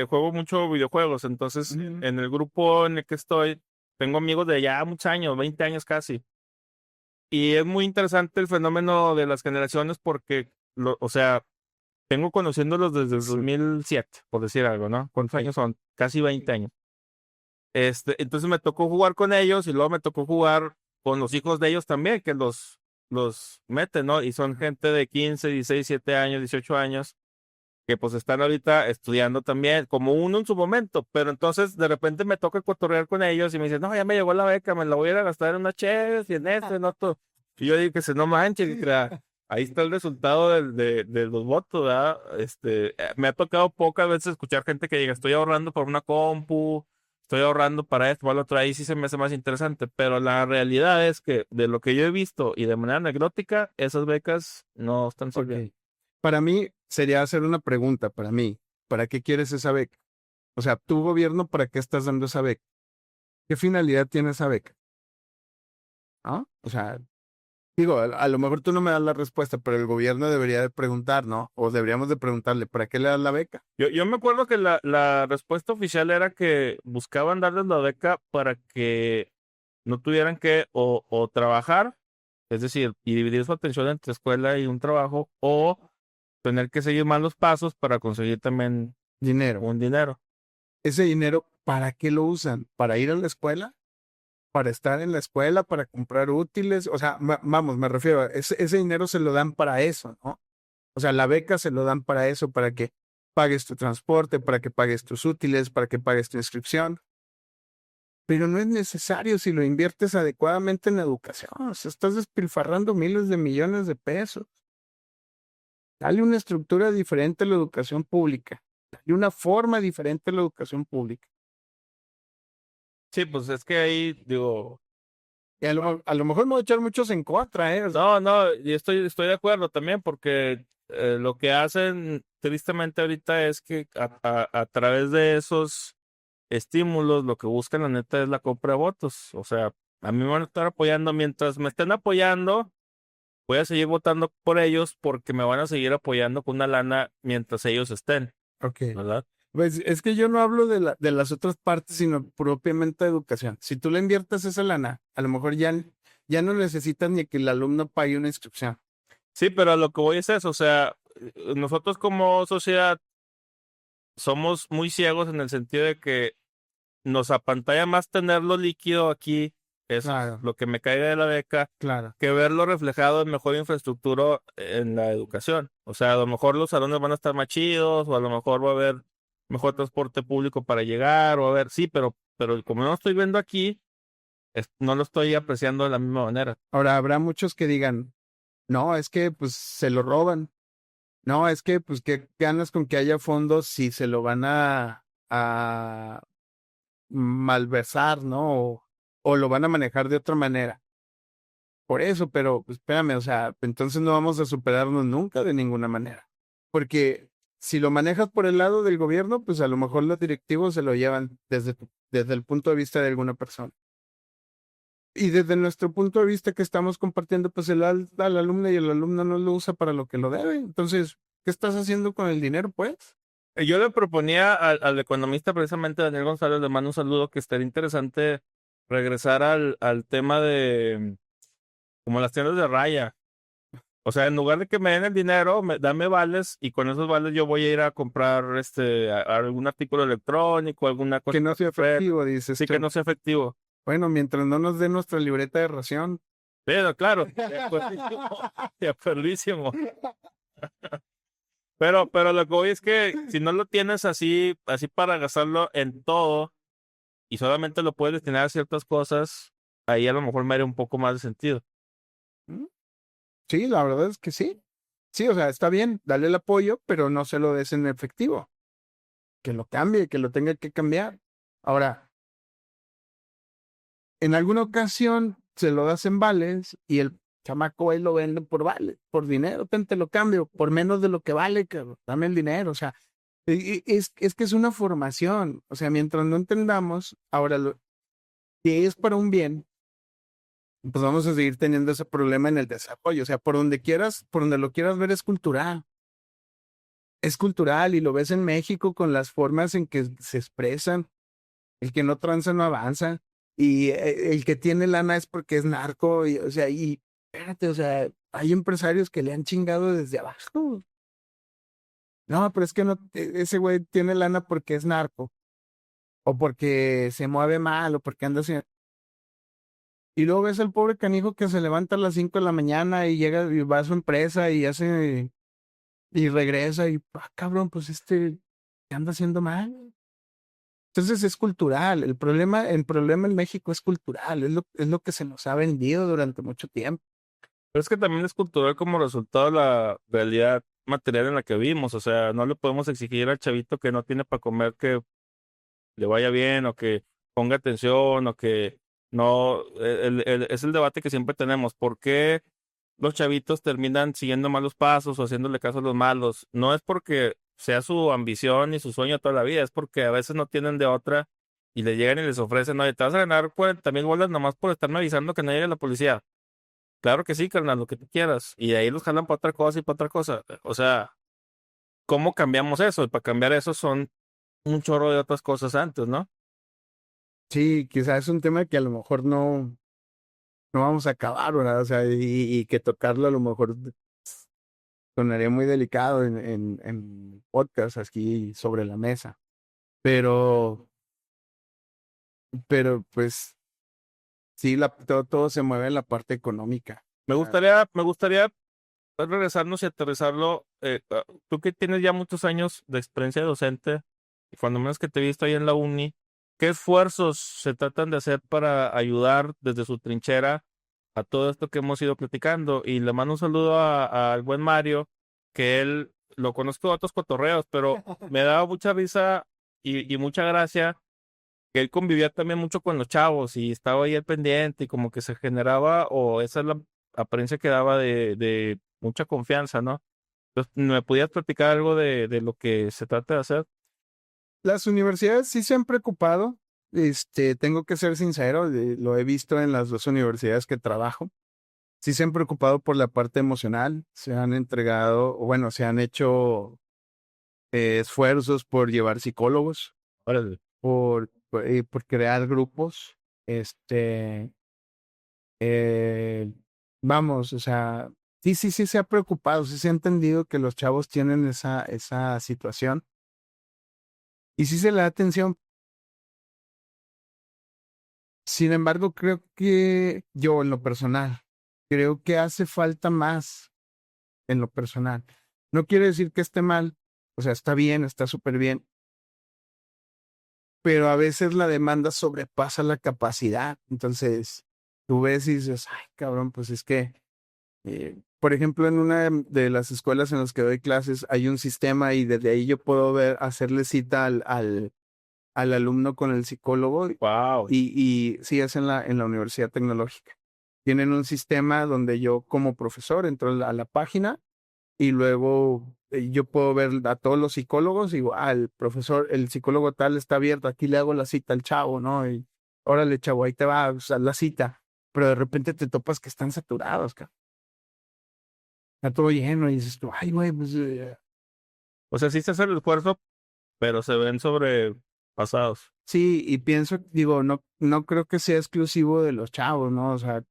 juego mucho videojuegos, entonces en el grupo en el que estoy, tengo amigos de ya muchos años, 20 años casi. Y es muy interesante el fenómeno de las generaciones porque, o sea, tengo conociéndolos desde el 2007, por decir algo, ¿no? ¿Cuántos años son? Casi 20 años. Entonces me tocó jugar con ellos y luego me tocó jugar con los hijos de ellos también, que los meten, ¿no? Y son gente de 15, 16, 7 años, 18 años, que pues están ahorita estudiando también, como uno en su momento, pero entonces de repente me toca cotorrear con ellos y me dicen, no, ya me llegó la beca, me la voy a ir a gastar en una chévere y en esto, en otro. Y yo digo que se no manches, y ahí está el resultado de los votos, ¿verdad? Me ha tocado pocas veces escuchar gente que diga, estoy ahorrando por una compu, estoy ahorrando para esto, para lo otro, ahí sí se me hace más interesante, pero la realidad es que de lo que yo he visto y de manera anecdótica, esas becas no están sirviendo. Ok. Para mí sería hacer una pregunta, para mí, ¿para qué quieres esa beca? O sea, tu gobierno, ¿para qué estás dando esa beca? ¿Qué finalidad tiene esa beca? ¿No? O sea, digo, a lo mejor tú no me das la respuesta, pero el gobierno debería de preguntar, ¿no? O deberíamos de preguntarle, ¿para qué le das la beca? Yo me acuerdo que la respuesta oficial era que buscaban darles la beca para que no tuvieran que o trabajar, es decir, y dividir su atención entre escuela y un trabajo, o tener que seguir más los pasos para conseguir también Dinero. un dinero. Ese dinero, ¿para qué lo usan? ¿Para ir a la escuela? ¿Para estar en la escuela? ¿Para comprar útiles? O sea, vamos, me refiero, ese dinero se lo dan para eso, ¿no? O sea, la beca se lo dan para eso, para que pagues tu transporte, para que pagues tus útiles, para que pagues tu inscripción. Pero no es necesario si lo inviertes adecuadamente en la educación. O sea, estás despilfarrando miles de millones de pesos. Dale una estructura diferente a la educación pública. Dale una forma diferente a la educación pública. Sí, pues es que ahí digo, Y a lo mejor me voy a echar muchos en contra, ¿eh? O sea, no, y estoy de acuerdo también porque lo que hacen tristemente ahorita es que a través de esos estímulos lo que buscan la neta es la compra de votos. O sea, a mí me van a estar apoyando mientras me estén apoyando, voy a seguir votando por ellos porque me van a seguir apoyando con una lana mientras ellos estén, ok. ¿verdad? Pues es que yo no hablo de las otras partes, sino propiamente de educación. Si tú le inviertes esa lana, a lo mejor ya no necesitas ni que el alumno pague una inscripción. Sí, pero a lo que voy es eso, o sea, nosotros como sociedad somos muy ciegos en el sentido de que nos apantalla más tenerlo líquido aquí, es Claro, lo que me caiga de la beca, claro. que verlo reflejado en mejor infraestructura en la educación. O sea, a lo mejor los salones van a estar más chidos, o a lo mejor va a haber mejor transporte público para llegar, o a ver, sí, pero como no lo estoy viendo aquí, no lo estoy apreciando de la misma manera. Ahora habrá muchos que digan, no, es que pues se lo roban. No, es que pues qué ganas con que haya fondos si se lo van a malversar, ¿no? O lo van a manejar de otra manera. Por eso, pero pues, espérame, o sea, entonces no vamos a superarnos nunca de ninguna manera. Porque si lo manejas por el lado del gobierno, pues a lo mejor los directivos se lo llevan desde el punto de vista de alguna persona. Y desde nuestro punto de vista que estamos compartiendo, pues al alumno y el alumno no lo usa para lo que lo debe. Entonces, ¿qué estás haciendo con el dinero, pues? Yo le proponía al economista precisamente Daniel González, le mando un saludo, que estaría interesante regresar al tema de como las tiendas de raya. O sea, en lugar de que me den el dinero, dame vales y con esos vales yo voy a ir a comprar algún artículo electrónico, alguna cosa. Que no sea efectivo, dices Sí, que tú. no sea efectivo. Bueno, mientras no nos den nuestra libreta de ración. Pero claro, de acuerdísimo, de acuerdísimo. Pero lo que voy es que si no lo tienes así para gastarlo en todo y solamente lo puedes destinar a ciertas cosas, ahí a lo mejor me haría un poco más de sentido. ¿Mm? Sí, la verdad es que sí. Sí, o sea, está bien, dale el apoyo, pero no se lo des en efectivo. Que lo cambie, que lo tenga que cambiar. Ahora, en alguna ocasión se lo das en vales y el chamaco ahí lo vende por vale, por dinero, te lo cambio, por menos de lo que vale, cabrón, dame el dinero. O sea, es que es una formación. O sea, mientras no entendamos ahora lo que es para un bien, pues vamos a seguir teniendo ese problema en el desarrollo. O sea, por donde quieras, por donde lo quieras ver, es cultural. Es cultural y lo ves en México con las formas en que se expresan. El que no tranza no avanza. Y el que tiene lana es porque es narco. Y, o sea, y espérate, o sea, hay empresarios que le han chingado desde abajo. No, pero es que no, ese güey tiene lana porque es narco. O porque se mueve mal, o porque anda así. Y luego ves al pobre canijo que se levanta a las 5 de la mañana y llega y va a su empresa y hace y regresa y, cabrón, pues ¿qué anda haciendo mal? Entonces es cultural. El problema en México es cultural, es lo que se nos ha vendido durante mucho tiempo. Pero es que también es cultural como resultado de la realidad material en la que vivimos. O sea, no le podemos exigir al chavito que no tiene para comer que le vaya bien o que ponga atención o que no. Es el debate que siempre tenemos. ¿Por qué los chavitos terminan siguiendo malos pasos o haciéndole caso a los malos? No es porque sea su ambición y su sueño toda la vida, es porque a veces no tienen de otra y le llegan y les ofrecen, oye, te vas a ganar 40,000 bolas nomás por estarme avisando que no llegue la policía. Claro que sí, carnal, lo que tú quieras. Y de ahí los jalan para otra cosa y para otra cosa. O sea, ¿cómo cambiamos eso? Y para cambiar eso son un chorro de otras cosas antes, ¿no? Sí, quizás es un tema que a lo mejor no vamos a acabar, ¿verdad? O sea, y que tocarlo a lo mejor sonaría muy delicado en podcast aquí sobre la mesa. Pero, pero pues sí, todo se mueve en la parte económica. Ah, Me gustaría regresarnos y aterrizarlo. Tú que tienes ya muchos años de experiencia docente, y cuando menos que te he visto ahí en la uni, ¿qué esfuerzos se tratan de hacer para ayudar desde su trinchera a todo esto que hemos ido platicando? Y le mando un saludo al buen Mario, que él lo conozco de otros cotorreos, pero me daba mucha risa y mucha gracia que él convivía también mucho con los chavos y estaba ahí al pendiente y como que se generaba, o esa es la apariencia que daba de mucha confianza, ¿no? Entonces, ¿me podías platicar algo de lo que se trata de hacer? las universidades sí se han preocupado. Tengo que ser sincero, lo he visto en las dos universidades que trabajo. Sí se han preocupado por la parte emocional, se han entregado, o bueno, se han hecho esfuerzos por llevar psicólogos, Órale. por crear grupos. Este, eh, vamos, o sea, sí se ha preocupado, sí se ha entendido que los chavos tienen esa situación y sí se le da atención. Sin embargo, creo que yo en lo personal, creo que hace falta más en lo personal. No quiere decir que esté mal, o sea, está bien, está súper bien, pero a veces la demanda sobrepasa la capacidad. Entonces, tú ves y dices, ay, cabrón, pues es que, por ejemplo, en una de las escuelas en las que doy clases hay un sistema y desde ahí yo puedo ver, hacerle cita al alumno con el psicólogo Wow. y sí, es en la Universidad Tecnológica. Tienen un sistema donde yo como profesor entro a la página y luego yo puedo ver a todos los psicólogos y digo, el profesor, el psicólogo tal está abierto, aquí le hago la cita al chavo, ¿no? Y órale, chavo, ahí te va, o sea, la cita. Pero de repente te topas que están saturados, cabrón. Está todo lleno y dices tú, ay, güey, pues O sea, sí se hace el esfuerzo, pero se ven sobrepasados. sí, y pienso, digo, no creo que sea exclusivo de los chavos, ¿no? O sea,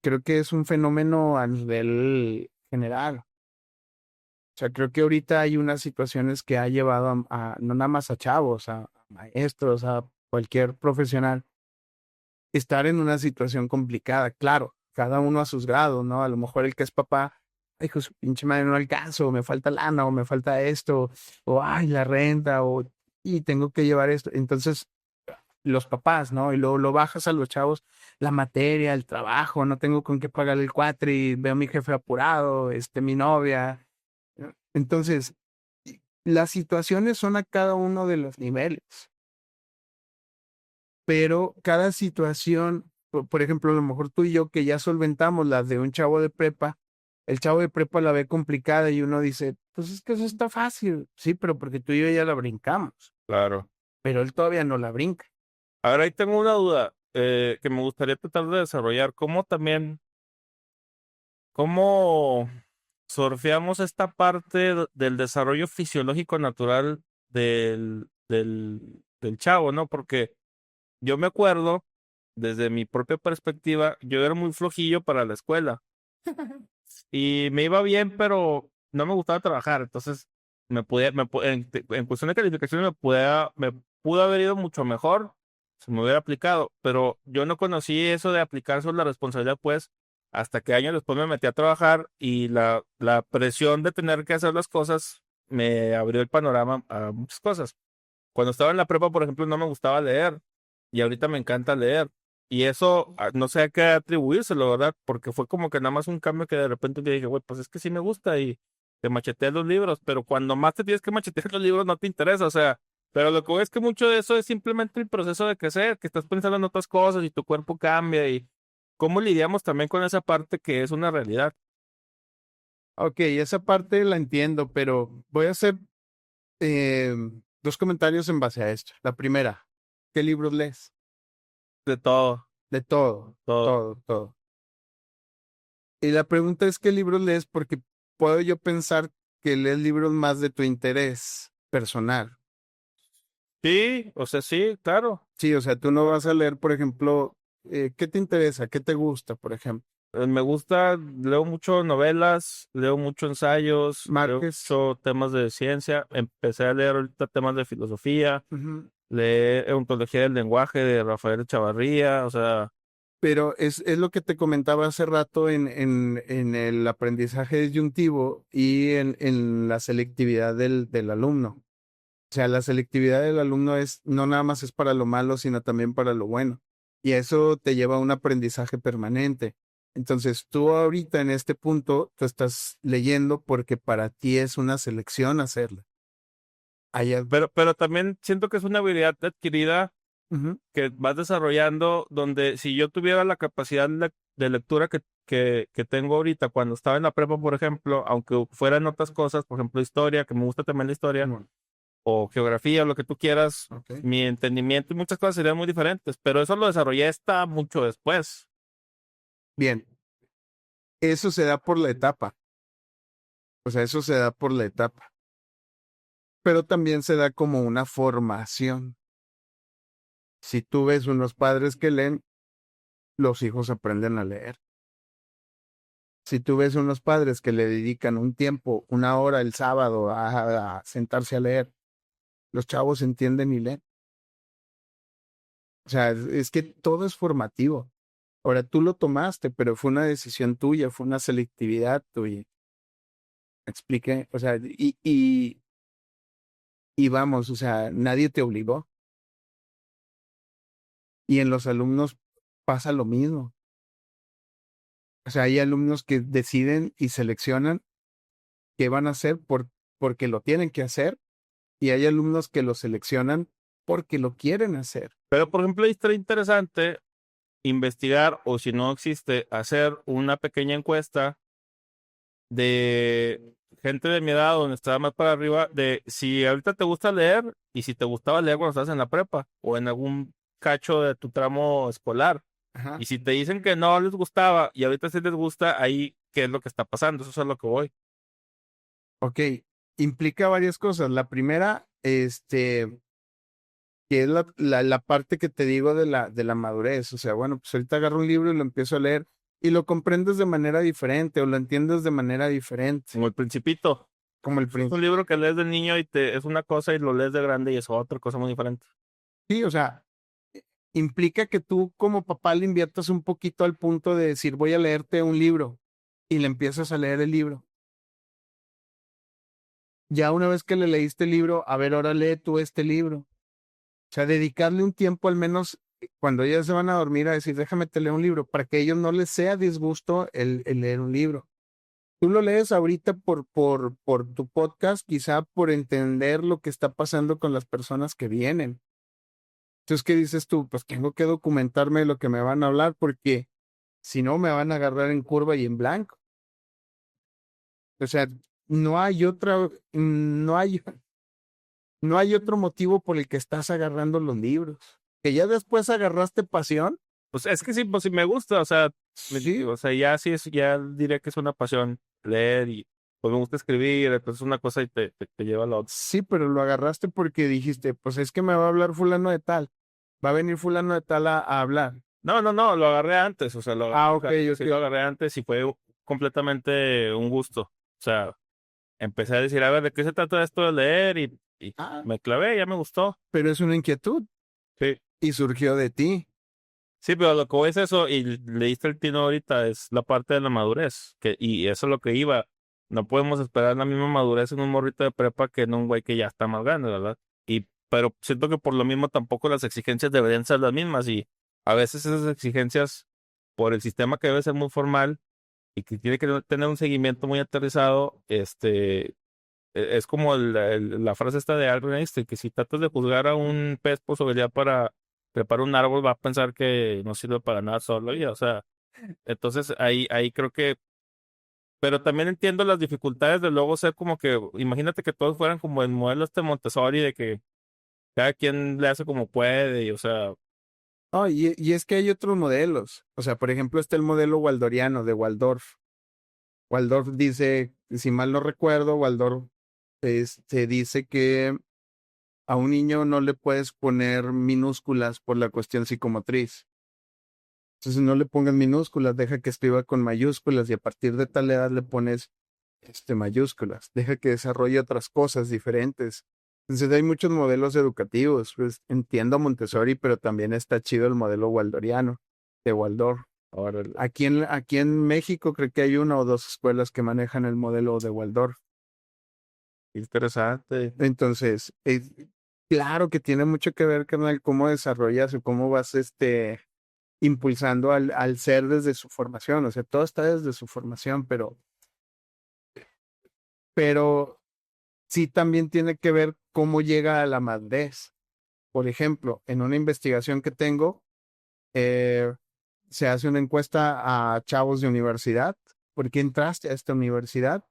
creo que es un fenómeno a nivel general. O sea, creo que ahorita hay unas situaciones que ha llevado no nada más a chavos, a maestros, a cualquier profesional, estar en una situación complicada. Claro, cada uno a sus grados, ¿no? A lo mejor el que es papá, ay, hijo, de su pinche madre, no alcanzo, o me falta lana, o me falta esto, o ay, la renta, y tengo que llevar esto. Entonces, los papás, ¿no? Y luego lo bajas a los chavos, la materia, el trabajo, no tengo con qué pagar el cuatri, veo a mi jefe apurado, mi novia. Entonces, las situaciones son a cada uno de los niveles, pero cada situación, por ejemplo, a lo mejor tú y yo que ya solventamos las de un chavo de prepa, el chavo de prepa la ve complicada y uno dice, pues es que eso está fácil, sí, pero porque tú y yo ya la brincamos, Claro. pero él todavía no la brinca. Ahora ahí tengo una duda que me gustaría tratar de desarrollar. ¿Cómo surfeamos esta parte del desarrollo fisiológico natural del chavo, ¿no? Porque yo me acuerdo, desde mi propia perspectiva, yo era muy flojillo para la escuela y me iba bien, pero no me gustaba trabajar. Entonces, en cuestión de calificaciones me pudo haber ido mucho mejor si me hubiera aplicado, pero yo no conocí eso de aplicar sobre la responsabilidad, pues, hasta que años después me metí a trabajar y la presión de tener que hacer las cosas me abrió el panorama a muchas cosas. Cuando estaba en la prepa, por ejemplo, no me gustaba leer y ahorita me encanta leer. Y eso no sé a qué atribuírselo, ¿verdad? Porque fue como que nada más un cambio que de repente yo dije, güey, pues es que sí me gusta y te macheteé los libros, pero cuando más te tienes que machetear los libros no te interesa, o sea, pero lo que voy es que mucho de eso es simplemente el proceso de crecer, que estás pensando en otras cosas y tu cuerpo cambia y cómo lidiamos también con esa parte que es una realidad. Ok, esa parte la entiendo, pero voy a hacer eh, dos comentarios en base a esto. La primera, ¿qué libros lees? De todo, De todo, todo. todo, todo. Y la pregunta es, ¿qué libros lees? Porque puedo yo pensar que lees libros más de tu interés personal. Sí, o sea, sí, claro. Sí, o sea, tú no vas a leer, por ejemplo, ¿qué te interesa? ¿Qué te gusta, por ejemplo? Me gusta, leo mucho novelas, leo mucho ensayos, leo Márquez. mucho temas de ciencia. Empecé a leer ahorita temas de filosofía, Ujú. leer ontología del lenguaje de Rafael Chavarría, o sea, Pero es lo que te comentaba hace rato en el aprendizaje disyuntivo y en la selectividad del alumno. O sea, la selectividad del alumno es no nada más es para lo malo, sino también para lo bueno. Y eso te lleva a un aprendizaje permanente. Entonces, tú ahorita en este punto, tú estás leyendo porque para ti es una selección hacerla. Allá. pero también siento que es una habilidad adquirida Ujú. que vas desarrollando, donde si yo tuviera la capacidad de lectura que tengo ahorita cuando estaba en la prepa, por ejemplo, aunque fueran otras cosas, por ejemplo, historia, que me gusta también la historia, Bueno, o geografía, o lo que tú quieras, ok. mi entendimiento y muchas cosas serían muy diferentes, pero eso lo desarrollé hasta mucho después. Bien, eso se da por la etapa. O sea, eso se da por la etapa. Pero también se da como una formación. Si tú ves unos padres que leen, los hijos aprenden a leer. Si tú ves unos padres que le dedican un tiempo, una hora el sábado a sentarse a leer, los chavos entienden y leen. O sea, es que todo es formativo. Ahora tú lo tomaste, pero fue una decisión tuya, fue una selectividad tuya. ¿Me expliqué? O sea, y vamos, o sea, nadie te obligó. Y en los alumnos pasa lo mismo. O sea, hay alumnos que deciden y seleccionan qué van a hacer porque lo tienen que hacer, y hay alumnos que lo seleccionan porque lo quieren hacer. Pero, por ejemplo, ahí estaría interesante investigar, o si no existe, hacer una pequeña encuesta de gente de mi edad, donde estaba más para arriba, de si ahorita te gusta leer y si te gustaba leer cuando estabas en la prepa o en algún cacho de tu tramo escolar. Ajá. Y si te dicen que no les gustaba y ahorita sí les gusta, ahí, ¿qué es lo que está pasando? Eso es a lo que voy. Ok, implica varias cosas. La primera, que es la parte que te digo de la madurez. O sea, bueno, pues ahorita agarro un libro y lo empiezo a leer y lo comprendes de manera diferente o lo entiendes de manera diferente, Como El Principito. como el Es un príncipe. libro que lees de niño y te es una cosa y lo lees de grande y es otra cosa muy diferente. Sí, o sea, implica que tú como papá le inviertas un poquito al punto de decir, voy a leerte un libro y le empiezas a leer el libro. Ya una vez que le leíste el libro, a ver, ahora lee tú este libro. O sea, dedicarle un tiempo al menos cuando ellas se van a dormir a decir, déjame te leo un libro, para que a ellos no les sea disgusto el leer un libro. Tú lo lees ahorita por tu podcast, quizá por entender lo que está pasando con las personas que vienen. Entonces, ¿qué dices tú? Pues tengo que documentarme de lo que me van a hablar porque si no me van a agarrar en curva y en blanco. O sea, no hay otra, no hay, no hay otro motivo por el que estás agarrando los libros. Que ya después agarraste pasión. Pues es que sí, pues sí me gusta, o sea, Sí, o sea, ya sí es, ya diría que es una pasión leer y pues me gusta escribir, entonces una cosa y te lleva a la otra. sí, pero lo agarraste porque dijiste, pues es que me va a hablar fulano de tal. Va a venir fulano de tal a hablar. No, no, no, lo agarré antes, o sea, Ah, ok, sí lo ok. agarré antes y fue completamente un gusto. O sea, empecé a decir, a ver, ¿de qué se trata esto de leer? Y Ah, me clavé, ya me gustó. pero es una inquietud Sí. y surgió de ti. Sí, pero lo que voy es eso, y leíste el tino ahorita, es la parte de la madurez, y eso es lo que iba. No podemos esperar la misma madurez en un morrito de prepa que en un güey que ya está más grande, ¿verdad? Pero siento que por lo mismo tampoco las exigencias deberían ser las mismas, y a veces esas exigencias, por el sistema que debe ser muy formal y que tiene que tener un seguimiento muy aterrizado, es como la frase esta de Albert Einstein, que si tratas de juzgar a un pez por su habilidad para trepar un árbol, va a pensar que no sirve para nada solo y, o sea, entonces ahí creo que, pero también entiendo las dificultades de luego ser como que, imagínate que todos fueran como el modelo este Montessori, de que cada quien le hace como puede, y, o sea, Oh, y es que hay otros modelos. O sea, por ejemplo, está el modelo waldoriano de Waldorf. Waldorf dice, si mal no recuerdo, Waldorf dice que a un niño no le puedes poner minúsculas por la cuestión psicomotriz. Entonces no le pongas minúsculas, deja que escriba con mayúsculas y a partir de tal edad le pones mayúsculas, deja que desarrolle otras cosas diferentes. Entonces hay muchos modelos educativos, pues entiendo a Montessori, pero también está chido el modelo waldoriano, de Waldorf. Órale. Aquí en México creo que hay una o dos escuelas que manejan el modelo de Waldorf. Interesante. Entonces, claro que tiene mucho que ver, carnal, cómo desarrollas o cómo vas impulsando al ser desde su formación. O sea, todo está desde su formación, pero sí también tiene que ver cómo llega a la madurez. Por ejemplo, en una investigación que tengo, se hace una encuesta a chavos de universidad. ¿Por qué entraste a esta universidad?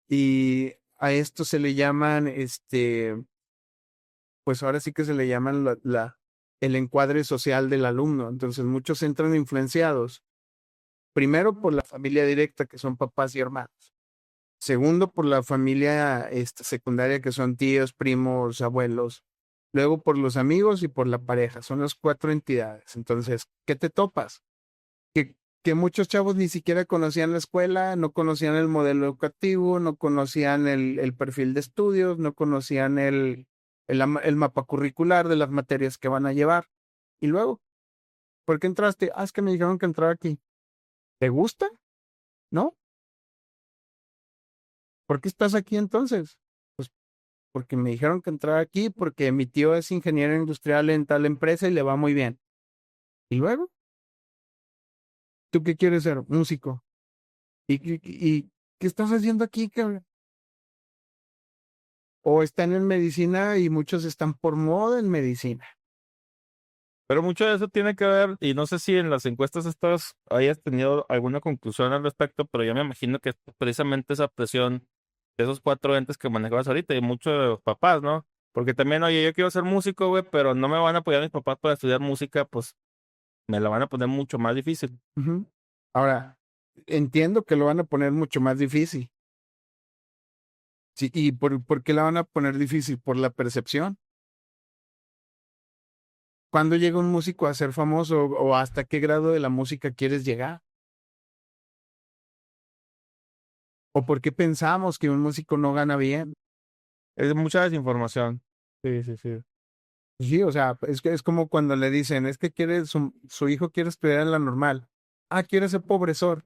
Y a esto se le llaman, pues ahora sí que se le llaman el encuadre social del alumno. Entonces muchos entran influenciados, primero por la familia directa, que son papás y hermanos. Segundo, por la familia secundaria, que son tíos, primos, abuelos. Luego por los amigos y por la pareja. Son las 4 entidades. Entonces, ¿qué te topas? Que muchos chavos ni siquiera conocían la escuela, no conocían el modelo educativo, no conocían el perfil de estudios, no conocían el mapa curricular de las materias que van a llevar. Y luego, ¿por qué entraste? Ah, es que me dijeron que entrar aquí. ¿Te gusta? ¿No? ¿Por qué estás aquí entonces? Pues porque me dijeron que entrar aquí, porque mi tío es ingeniero industrial en tal empresa y le va muy bien. ¿Y luego? ¿Tú qué quieres ser? Músico. ¿Y qué estás haciendo aquí, cabrón? O están en medicina y muchos están por moda en medicina. Pero mucho de eso tiene que ver, y no sé si en las encuestas estas hayas tenido alguna conclusión al respecto, pero yo me imagino que precisamente esa presión de esos 4 entes que manejabas ahorita y muchos de los papás, ¿no? Porque también, oye, yo quiero ser músico, güey, pero no me van a apoyar mis papás para estudiar música, pues me la van a poner mucho más difícil. Ujú. Ahora, entiendo que lo van a poner mucho más difícil. Sí, ¿y por qué la van a poner difícil? Por la percepción. ¿Cuándo llega un músico a ser famoso o hasta qué grado de la música quieres llegar? ¿O por qué pensamos que un músico no gana bien? Es mucha desinformación. Sí, sí, sí. Sí, o sea, es como cuando le dicen, es que quiere su hijo quiere estudiar en la normal. Ah, quiere ser pobresor.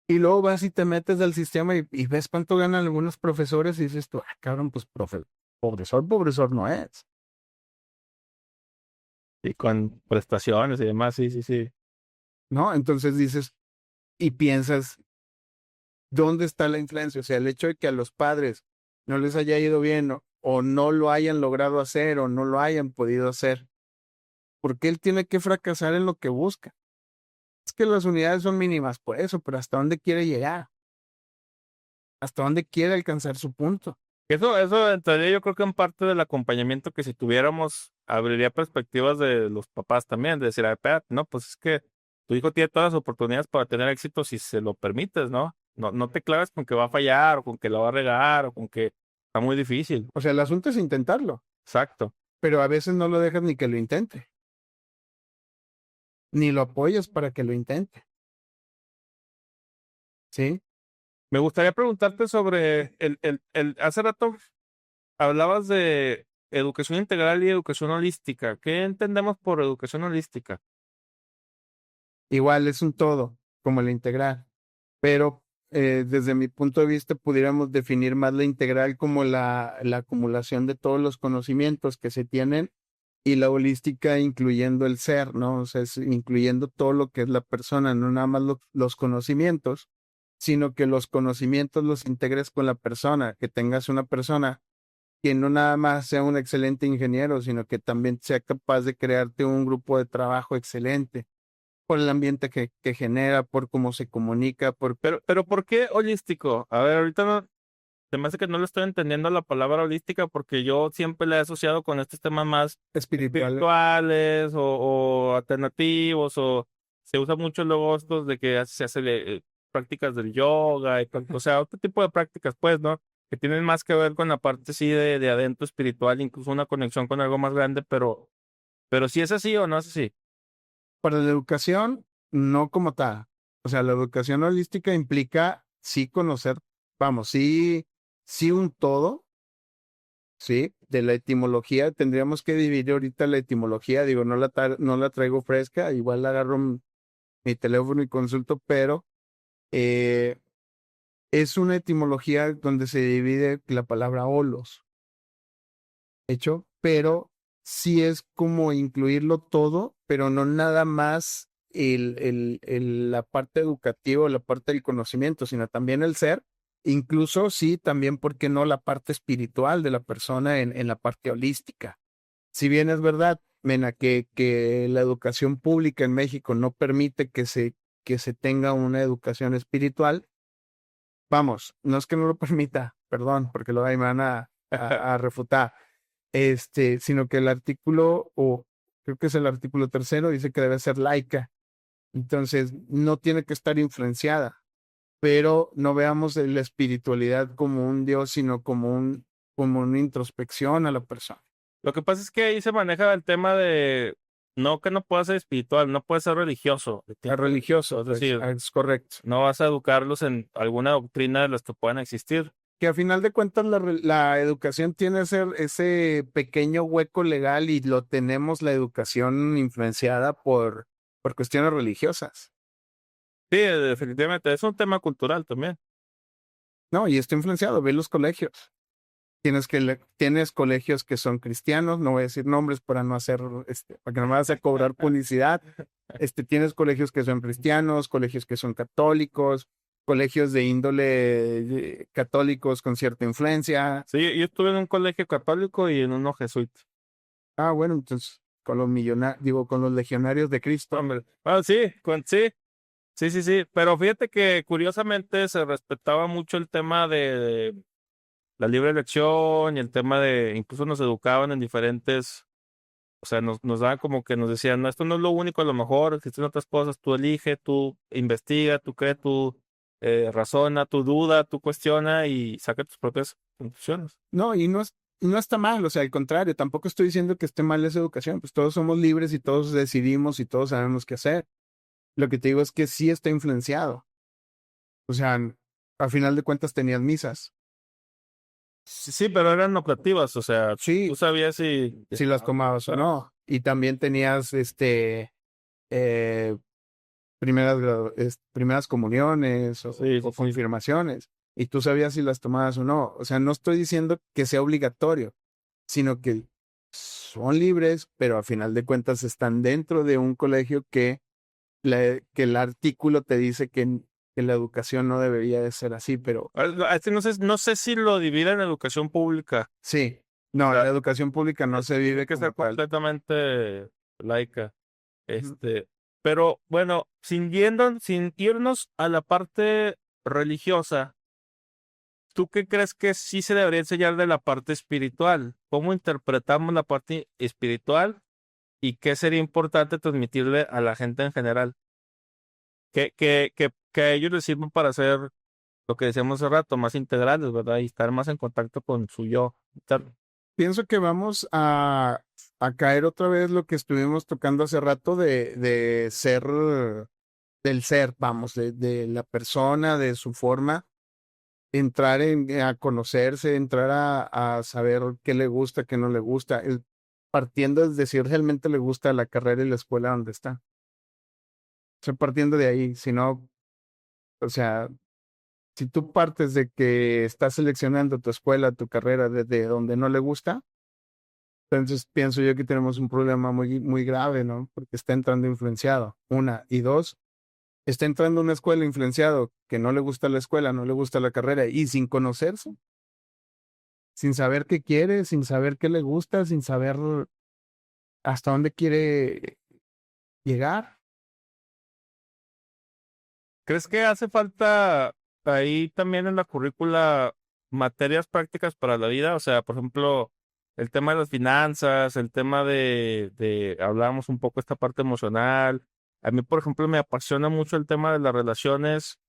Y luego vas y te metes al sistema y ves cuánto ganan algunos profesores y dices tú, ah, cabrón, pues pobresor no es. Y con prestaciones y demás, sí, sí, sí. ¿No? Entonces dices, y piensas, ¿dónde está la influencia? O sea, el hecho de que a los padres no les haya ido bien o no lo hayan logrado hacer o no lo hayan podido hacer, ¿por qué él tiene que fracasar en lo que busca? Es que las unidades son mínimas por eso, pero ¿hasta dónde quiere llegar? ¿Hasta dónde quiere alcanzar su punto? Eso entraría yo creo que en parte del acompañamiento que si tuviéramos, abriría perspectivas de los papás también, de decir, a ver, espérate, no, pues es que tu hijo tiene todas las oportunidades para tener éxito si se lo permites, ¿no? No, no te claves con que va a fallar, o con que lo va a regar, o con que está muy difícil. O sea, el asunto es intentarlo, Exacto. pero a veces no lo dejas ni que lo intente, ni lo apoyas para que lo intente, ¿sí? Me gustaría preguntarte sobre hace rato hablabas de educación integral y educación holística. ¿Qué entendemos por educación holística? Igual es un todo, como la integral, pero desde mi punto de vista pudiéramos definir más la integral como la acumulación de todos los conocimientos que se tienen y la holística incluyendo el ser, ¿no? O sea, incluyendo todo lo que es la persona, no nada más los conocimientos, sino que los conocimientos los integres con la persona, que tengas una persona que no nada más sea un excelente ingeniero, sino que también sea capaz de crearte un grupo de trabajo excelente por el ambiente que genera, por cómo se comunica, Pero ¿por qué holístico? A ver, ahorita no, se me hace que no le estoy entendiendo la palabra holística porque yo siempre la he asociado con estos temas más espiritual. espirituales o alternativos o se usa mucho luego estos de que se hace prácticas del yoga, o sea, otro tipo de prácticas, pues, ¿no? que tienen más que ver con la parte sí de adentro espiritual, incluso una conexión con algo más grande, pero si es así o no es así. Para la educación, no como tal. O sea, la educación holística implica sí conocer, vamos, sí un todo, sí, de la etimología. Tendríamos que dividir ahorita la etimología. Digo, no la traigo fresca, igual la agarro mi teléfono y consulto, pero eh, es una etimología donde se divide la palabra holos, hecho, pero sí es como incluirlo todo, pero no nada más la parte educativa o la parte del conocimiento, sino también el ser, incluso sí, también, ¿por qué no la parte espiritual de la persona en la parte holística? Si bien es verdad, Mena, que la educación pública en México no permite que se tenga una educación espiritual, vamos, no es que no lo permita, perdón, porque luego ahí me van a refutar, sino que el artículo, o creo que es el artículo tercero, dice que debe ser laica. Entonces, no tiene que estar influenciada, pero no veamos la espiritualidad como un Dios, sino como una introspección a la persona. Lo que pasa es que ahí se maneja el tema de no que no pueda ser espiritual, no puede ser religioso. Es religioso, Es decir, es correcto. no vas a educarlos en alguna doctrina de las que puedan existir. Que a final de cuentas la educación tiene ese pequeño hueco legal y lo tenemos la educación influenciada por cuestiones religiosas. Sí, definitivamente, es un tema cultural también. No, y está influenciado, ve los colegios. Tienes colegios que son cristianos, no voy a decir nombres para no hacer, para que no me vas a cobrar publicidad. Tienes colegios que son cristianos, colegios que son católicos, colegios de índole católicos con cierta influencia. Sí, yo estuve en un colegio católico y en uno jesuita. Ah, bueno, entonces con los millonarios, digo, con los legionarios de Cristo. Hombre, sí, sí, pero fíjate que curiosamente se respetaba mucho el tema de la libre elección y el tema de, incluso nos educaban en diferentes, o sea, nos daban como que nos decían, no, esto no es lo único, a lo mejor existen otras cosas, tú elige, tú investiga, tú cree, tú razona, tú duda, tú cuestiona y saca tus propias conclusiones. No, no está mal, o sea, al contrario, tampoco estoy diciendo que esté mal esa educación, pues todos somos libres y todos decidimos y todos sabemos qué hacer. Lo que te digo es que sí está influenciado. O sea, a final de cuentas tenías misas. Sí, sí, pero eran optativas, o sea, tú Sí, sabías si... si las tomabas o no. Y también tenías eh, primeras comuniones Sí, o sí, sí. confirmaciones. Y tú sabías si las tomabas o no. O sea, no estoy diciendo que sea obligatorio, sino que son libres, pero a final de cuentas están dentro de un colegio que el artículo te dice que la educación no debería de ser así, pero No sé si lo divide en educación pública. sí, O no, sea, la educación pública no se tiene vive que ser como tal. completamente laica. Ujú. Pero bueno, sin irnos a la parte religiosa, ¿tú qué crees que sí se debería enseñar de la parte espiritual? ¿Cómo interpretamos la parte espiritual y qué sería importante transmitirle a la gente en general? Que a ellos les sirvan para ser lo que decíamos hace rato, más integrales, ¿verdad? Y estar más en contacto con su yo interno. Pienso que vamos a caer otra vez lo que estuvimos tocando hace rato de ser, del ser, vamos, de la persona, de su forma, entrar a conocerse, entrar a saber qué le gusta, qué no le gusta, partiendo de si realmente le gusta la carrera y la escuela donde está. O sea, partiendo de ahí, si no, o sea, si tú partes de que estás seleccionando tu escuela, tu carrera desde donde no le gusta, entonces pienso yo que tenemos un problema muy grave, ¿no? Porque está entrando influenciado, una. Y dos, está entrando a una escuela influenciado que no le gusta la escuela, no le gusta la carrera y sin conocerse, sin saber qué quiere, sin saber qué le gusta, sin saber hasta dónde quiere llegar. ¿Crees que hace falta ahí también en la currícula materias prácticas para la vida? O sea, por ejemplo, el tema de las finanzas, el tema hablábamos un poco esta parte emocional. A mí, por ejemplo, me apasiona mucho el tema de las relaciones,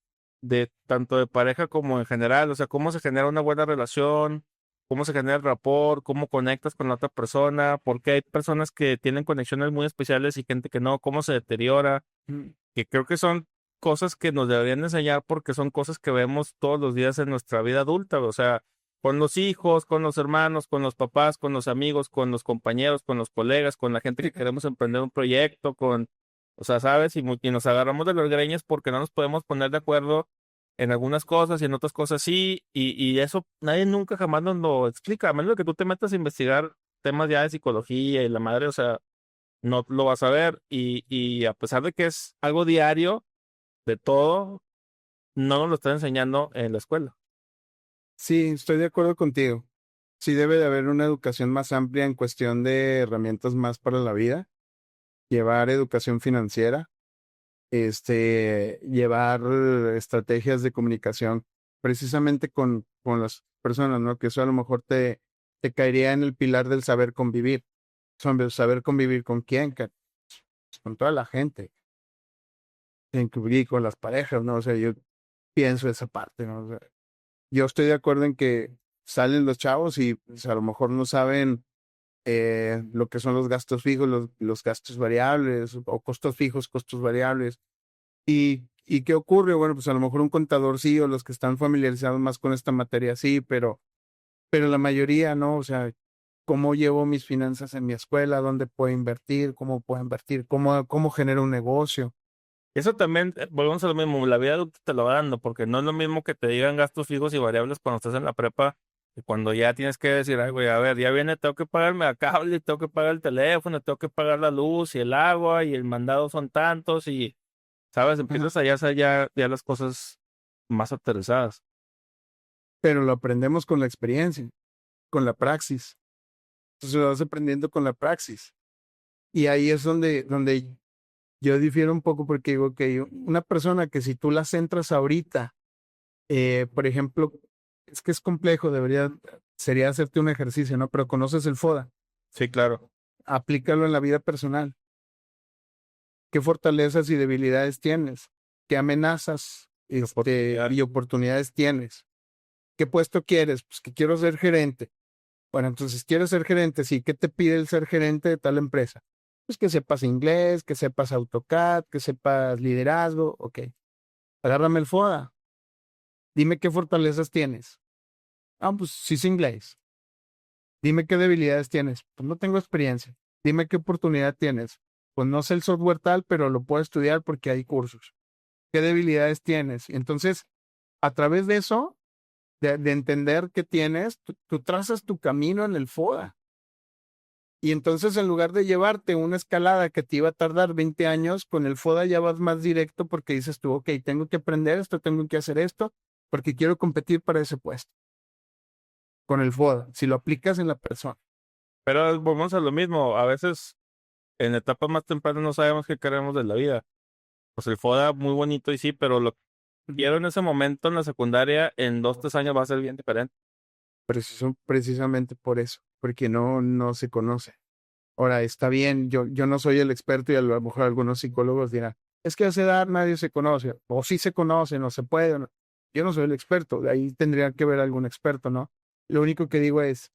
de tanto de pareja como en general, o sea, cómo se genera una buena relación, cómo se genera el rapport, cómo conectas con la otra persona, porque hay personas que tienen conexiones muy especiales y gente que no, cómo se deteriora, Mm. que creo que son cosas que nos deberían enseñar porque son cosas que vemos todos los días en nuestra vida adulta, o sea, con los hijos, con los hermanos, con los papás, con los amigos, con los compañeros, con los colegas, con la gente que queremos emprender un proyecto, o sea, ¿sabes? Y nos agarramos de los greñes porque no nos podemos poner de acuerdo en algunas cosas y en otras cosas sí, y eso nadie nunca jamás nos lo explica, a menos de que tú te metas a investigar temas ya de psicología y la madre, o sea, no lo vas a ver, y a pesar de que es algo diario de todo, no nos lo están enseñando en la escuela. Sí, estoy de acuerdo contigo. Sí debe de haber una educación más amplia en cuestión de herramientas más para la vida, llevar educación financiera, llevar estrategias de comunicación precisamente con las personas, ¿no? Que eso a lo mejor te caería en el pilar del saber convivir. Saber convivir con quién, con toda la gente, incluir con las parejas, ¿no? O sea, yo pienso esa parte, ¿no? O sea, yo estoy de acuerdo en que salen los chavos y pues, a lo mejor no saben lo que son los gastos fijos, los gastos variables, o costos fijos, costos variables. ¿Y qué ocurre? Bueno, pues a lo mejor un contador sí, o los que están familiarizados más con esta materia sí, pero la mayoría no, o sea, cómo llevo mis finanzas en mi escuela, dónde puedo invertir, cómo genero un negocio. Eso también, volvemos a lo mismo, la vida adulta te lo va dando, porque no es lo mismo que te digan gastos fijos y variables cuando estás en la prepa, y cuando ya tienes que decir, ay, güey, a ver, ya viene, tengo que pagarme el cable, tengo que pagar el teléfono, tengo que pagar la luz y el agua, y el mandado son tantos, y, ¿sabes? Ajá. Empiezas allá a hacer ya las cosas más aterrizadas. Pero lo aprendemos con la experiencia, con la praxis. Entonces lo vas aprendiendo con la praxis. Y ahí es donde yo difiero un poco porque digo que una persona que si tú la centras ahorita, por ejemplo, es que es complejo, sería hacerte un ejercicio, ¿no? Pero conoces el FODA, Sí, claro. aplícalo en la vida personal. ¿Qué fortalezas y debilidades tienes? ¿Qué amenazas, Oportunidad. y oportunidades tienes? ¿Qué puesto quieres? Pues que quiero ser gerente. Bueno, entonces quieres ser gerente, sí. ¿Qué te pide el ser gerente de tal empresa? Pues que sepas inglés, que sepas AutoCAD, que sepas liderazgo. Ok, agárrame el FODA. Dime qué fortalezas tienes. Ah, pues sí es inglés. Dime qué debilidades tienes. Pues no tengo experiencia. Dime qué oportunidad tienes. Pues no sé el software tal, pero lo puedo estudiar porque hay cursos. ¿Qué debilidades tienes? Y entonces, a través de eso, de entender qué tienes, tú trazas tu camino en el FODA. Y entonces, en lugar de llevarte una escalada que te iba a tardar 20 años, con el FODA ya vas más directo porque dices tú, ok, tengo que aprender esto, tengo que hacer esto, porque quiero competir para ese puesto. Con el FODA, si lo aplicas en la persona. Pero volvemos a lo mismo, a veces en etapas más tempranas no sabemos qué queremos de la vida. Pues el FODA muy bonito y sí, pero lo que quiero en ese momento en la secundaria, en 2, 3 años va a ser bien diferente. Precisamente por eso, porque no se conoce. Ahora, está bien, yo no soy el experto y a lo mejor algunos psicólogos dirán, es que a esa edad nadie se conoce, o sí se conoce, no se puede. No. Yo no soy el experto, de ahí tendría que ver algún experto, ¿no? Lo único que digo es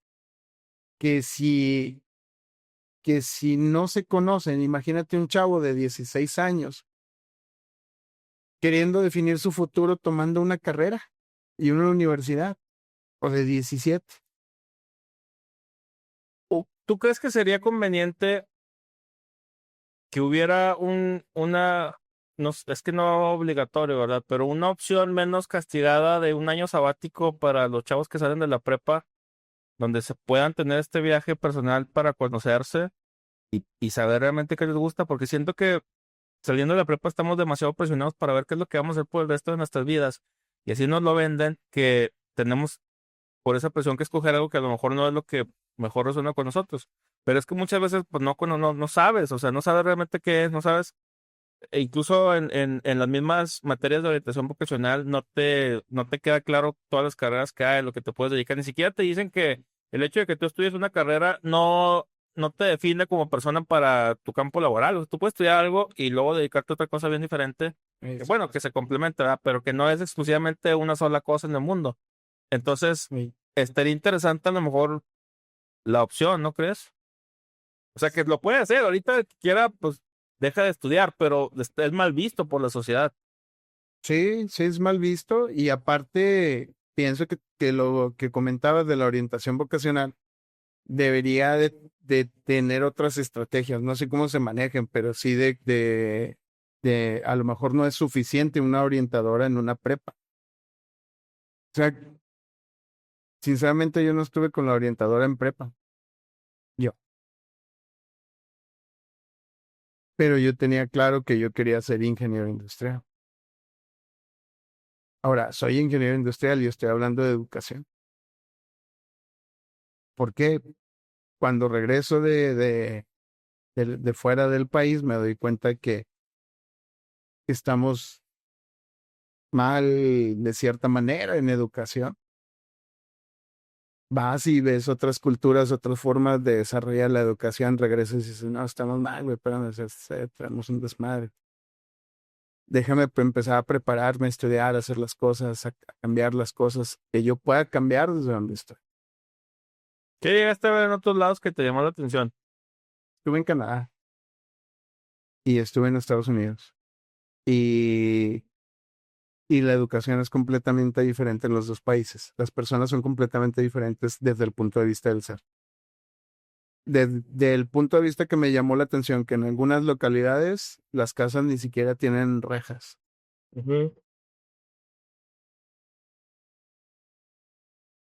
que si no se conocen, imagínate un chavo de 16 años queriendo definir su futuro tomando una carrera y una universidad, o de 17. ¿Tú crees que sería conveniente que hubiera no, es que no obligatorio, ¿verdad? Pero una opción menos castigada de un año sabático para los chavos que salen de la prepa, donde se puedan tener este viaje personal para conocerse y saber realmente qué les gusta? Porque siento que saliendo de la prepa estamos demasiado presionados para ver qué es lo que vamos a hacer por el resto de nuestras vidas. Y así nos lo venden, que tenemos por esa presión que escoger algo que a lo mejor no es lo que mejor resuena con nosotros. Pero es que muchas veces pues no sabes, o sea, no sabes realmente qué es, no sabes, e incluso en las mismas materias de orientación vocacional no te queda claro todas las carreras que hay, lo que te puedes dedicar. Ni siquiera te dicen que el hecho de que tú estudies una carrera no te define como persona para tu campo laboral. O sea, tú puedes estudiar algo y luego dedicarte a otra cosa bien diferente Bueno, que se complementa, ¿verdad? Pero que no es exclusivamente una sola cosa en el mundo. Entonces, Sí. estaría interesante a lo mejor la opción, ¿no crees? O sea, que lo puede hacer, ahorita que quiera, pues deja de estudiar, pero es mal visto por la sociedad. Sí, sí es mal visto y aparte pienso que lo que comentabas de la orientación vocacional debería de tener otras estrategias. No sé cómo se manejen, pero sí de a lo mejor no es suficiente una orientadora en una prepa. O sea, sinceramente yo no estuve con la orientadora en prepa, yo, pero yo tenía claro que yo quería ser ingeniero industrial. Ahora, soy ingeniero industrial y estoy hablando de educación. ¿Por qué? Cuando regreso de fuera del país me doy cuenta que estamos mal de cierta manera en educación. Vas y ves otras culturas, otras formas de desarrollar la educación, regresas y dices, no, estamos mal, güey, espérame, tenemos un desmadre. Déjame empezar a prepararme, a estudiar, a hacer las cosas, a cambiar las cosas, que yo pueda cambiar desde donde estoy. ¿Qué llegaste a ver en otros lados que te llamó la atención? Estuve en Canadá y estuve en Estados Unidos. Y y la educación es completamente diferente en los dos países. Las personas son completamente diferentes desde el punto de vista del ser. Desde el punto de vista que me llamó la atención, que en algunas localidades las casas ni siquiera tienen rejas. Ujú.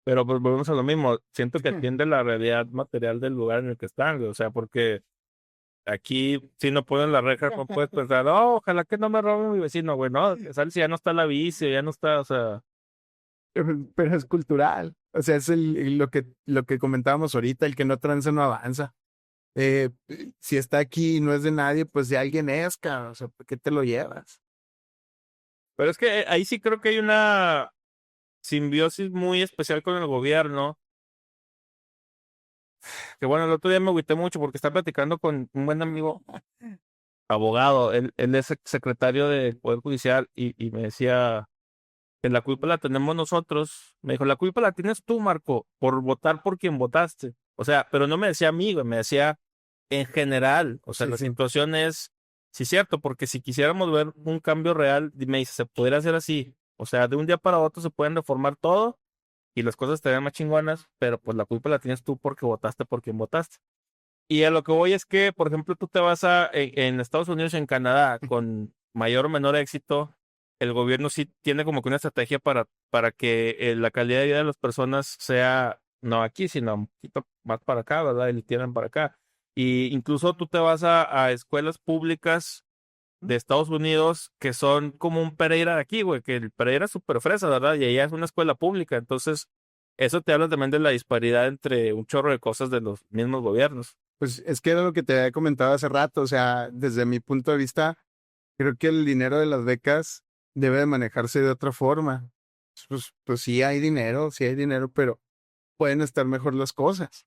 Pero pues volvemos a lo mismo. Siento que atiende la realidad material del lugar en el que están, güey. O sea, porque aquí, si no ponen la reja, no puedes pensar, oh, ojalá que no me robe mi vecino, güey. No, sale si ya no está la bici, ya no está, o sea. Pero es cultural. O sea, es lo que comentábamos ahorita, el que no tranza no avanza. Eh, si está aquí y no es de nadie, pues de alguien es, cabrón. O sea, ¿por qué te lo llevas? Pero es que ahí sí creo que hay una simbiosis muy especial con el gobierno. Que bueno, el otro día me agüité mucho porque estaba platicando con un buen amigo, abogado. Él es secretario del Poder Judicial y me decía que la culpa la tenemos nosotros. Me dijo, la culpa la tienes tú, Marco, por votar por quien votaste. O sea, pero no me decía a mí, güey, me decía en general. O sea, Sí, la sí. situación es, sí, cierto, porque si quisiéramos ver un cambio real, me dice, se pudiera hacer así. O sea, de un día para otro se pueden reformar todo y las cosas estarían más chingonas, pero pues la culpa la tienes tú porque votaste por quien votaste. Y a lo que voy es que, por ejemplo, tú te vas en Estados Unidos y en Canadá con mayor o menor éxito, el gobierno sí tiene como que una estrategia para que la calidad de vida de las personas sea, no aquí, sino un poquito más para acá, ¿verdad? Y le tiran para acá. Y incluso tú te vas a escuelas públicas de Estados Unidos que son como un Pereira de aquí, güey, que el Pereira es súper fresa, ¿verdad? Y allá es una escuela pública. Entonces, eso te habla también de la disparidad entre un chorro de cosas de los mismos gobiernos. Pues es que era lo que te había comentado hace rato, o sea, desde mi punto de vista, creo que el dinero de las becas debe de manejarse de otra forma. Pues sí hay dinero, pero pueden estar mejor las cosas.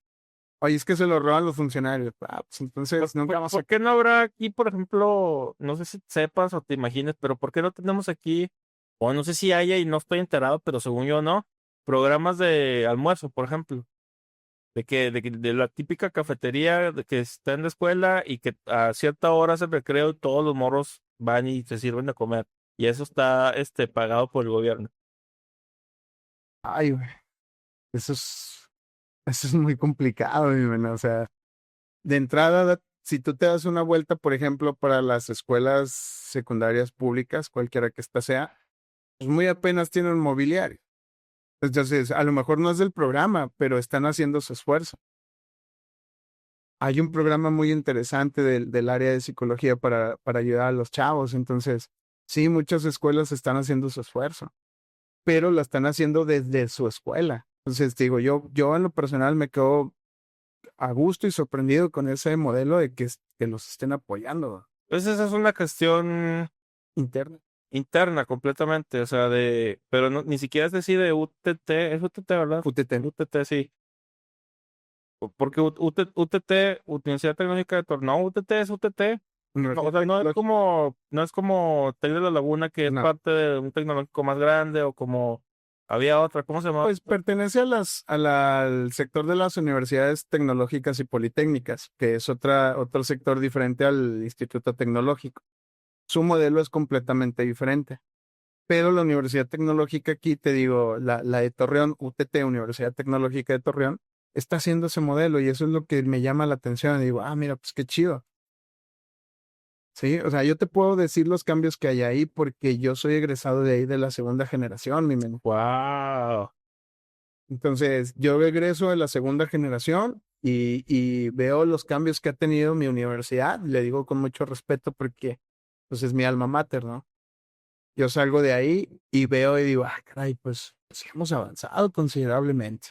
Oye, es que se lo roban los funcionarios. Ah, pues entonces nunca vamos a... ¿Por qué no habrá aquí, por ejemplo, no sé si sepas o te imagines, pero por qué no tenemos aquí, o no sé si haya y no estoy enterado, pero según yo no, programas de almuerzo, por ejemplo, de la típica cafetería de que está en la escuela y que a cierta hora es el recreo y todos los morros van y se sirven de comer, y eso está pagado por el gobierno. Ay, güey, eso eso es muy complicado, mi hermano. O sea, de entrada, si tú te das una vuelta, por ejemplo, para las escuelas secundarias públicas, cualquiera que ésta sea, pues muy apenas tienen mobiliario. Entonces, a lo mejor no es del programa, pero están haciendo su esfuerzo. Hay un programa muy interesante del área de psicología para ayudar a los chavos. Entonces, sí, muchas escuelas están haciendo su esfuerzo, pero lo están haciendo desde su escuela. Entonces, digo, yo en lo personal me quedo a gusto y sorprendido con ese modelo de que los estén apoyando Pues esa es una cuestión interna. interna completamente, o sea, pero no, ni siquiera es decir de UTT, es UTT, ¿verdad? UTT. UTT, sí. Porque UTT, Universidad Tecnológica de Torreón, no, UTT es UTT. No, o sea, no es como Tec de la Laguna, que es No. parte de un tecnológico más grande, o como había otra, ¿cómo se llama? Pues pertenece al sector de las universidades tecnológicas y politécnicas, que es otro sector diferente al Instituto Tecnológico. Su modelo es completamente diferente. Pero la Universidad Tecnológica aquí, te digo, la de Torreón, UTT, Universidad Tecnológica de Torreón, está haciendo ese modelo y eso es lo que me llama la atención. Y digo, mira, pues qué chido. Sí, o sea, yo te puedo decir los cambios que hay ahí porque yo soy egresado de ahí de la segunda generación, mi men. ¡Wow! Entonces, yo egreso de la segunda generación y veo los cambios que ha tenido mi universidad. Le digo con mucho respeto porque pues es mi alma mater, ¿no? Yo salgo de ahí y veo y digo, caray, pues hemos avanzado considerablemente,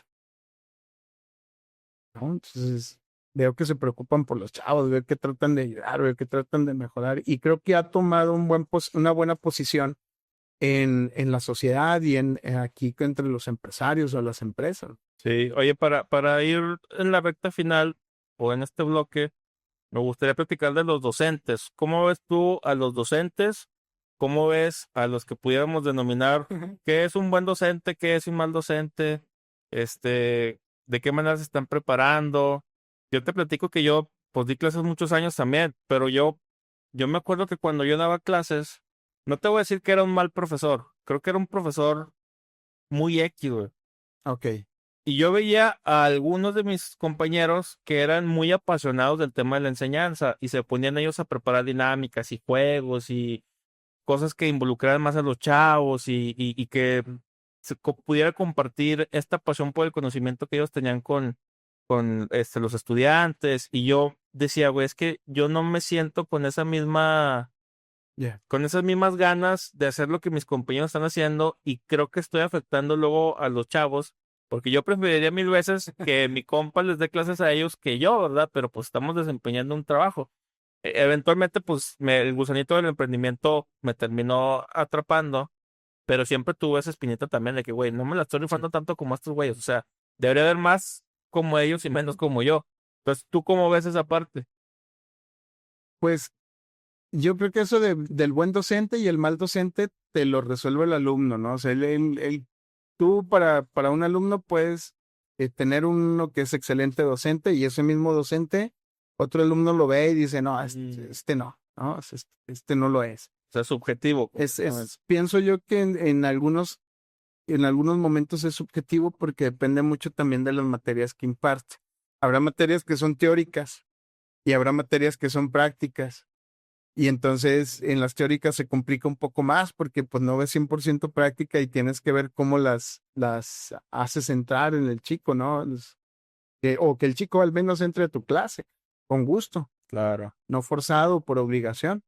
¿no? Entonces, veo que se preocupan por los chavos, veo que tratan de ayudar, veo que tratan de mejorar y creo que ha tomado una buena posición en la sociedad y aquí entre los empresarios o las empresas. Sí, oye, para ir en la recta final o en este bloque, me gustaría platicar de los docentes. ¿Cómo ves tú a los docentes? ¿Cómo ves a los que pudiéramos denominar qué es un buen docente, qué es un mal docente? ¿De qué manera se están preparando? Yo te platico que yo, pues, di clases muchos años también, pero yo me acuerdo que cuando yo daba clases, no te voy a decir que era un mal profesor, creo que era un profesor muy X, güey. Ok, Y yo veía a algunos de mis compañeros que eran muy apasionados del tema de la enseñanza y se ponían ellos a preparar dinámicas y juegos y cosas que involucraran más a los chavos y que pudiera compartir esta pasión por el conocimiento que ellos tenían con los estudiantes. Y yo decía, güey, es que yo no me siento ya. con esas mismas ganas de hacer lo que mis compañeros están haciendo y creo que estoy afectando luego a los chavos, porque yo preferiría mil veces que mi compa les dé clases a ellos que yo, ¿verdad? Pero pues estamos desempeñando un trabajo. Eventualmente, pues el gusanito del emprendimiento me terminó atrapando, pero siempre tuve esa espinita también de que, güey, no me la estoy Sí. rifando tanto como estos güeyes, o sea, debería haber más como ellos y menos como yo. Entonces, ¿tú cómo ves esa parte? Pues yo creo que eso del buen docente y el mal docente te lo resuelve el alumno, ¿no? O sea, tú para un alumno puedes tener uno que es excelente docente y ese mismo docente, otro alumno lo ve y dice, no, este no, ¿no? Este no lo es. O sea, subjetivo, completamente. Pienso yo que en algunos momentos es subjetivo porque depende mucho también de las materias que imparte. Habrá materias que son teóricas y habrá materias que son prácticas. Y entonces en las teóricas se complica un poco más porque pues no ves 100% práctica y tienes que ver cómo las haces entrar en el chico, ¿no? O que el chico al menos entre a tu clase, con gusto, Claro. no forzado por obligación.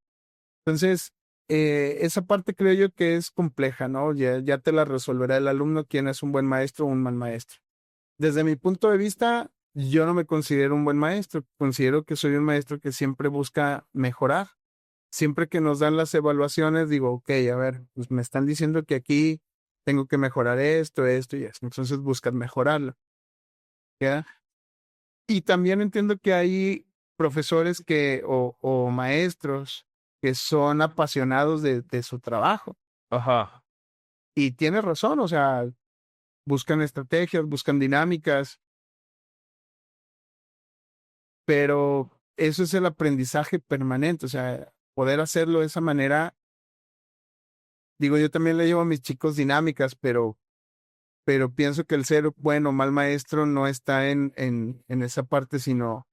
Entonces, esa parte creo yo que es compleja, ¿no? Ya te la resolverá el alumno quién es un buen maestro o un mal maestro. Desde mi punto de vista, yo no me considero un buen maestro, considero que soy un maestro que siempre busca mejorar. Siempre que nos dan las evaluaciones, digo, ok, a ver, pues me están diciendo que aquí tengo que mejorar esto y esto. Entonces buscas mejorarlo. ¿Ya? Y también entiendo que hay profesores o maestros que son apasionados de su trabajo. Ajá. Y tienes razón, o sea, buscan estrategias, buscan dinámicas, pero eso es el aprendizaje permanente, o sea, poder hacerlo de esa manera. Digo, yo también le llevo a mis chicos dinámicas, pero pienso que el ser bueno o mal maestro no está en esa parte, sino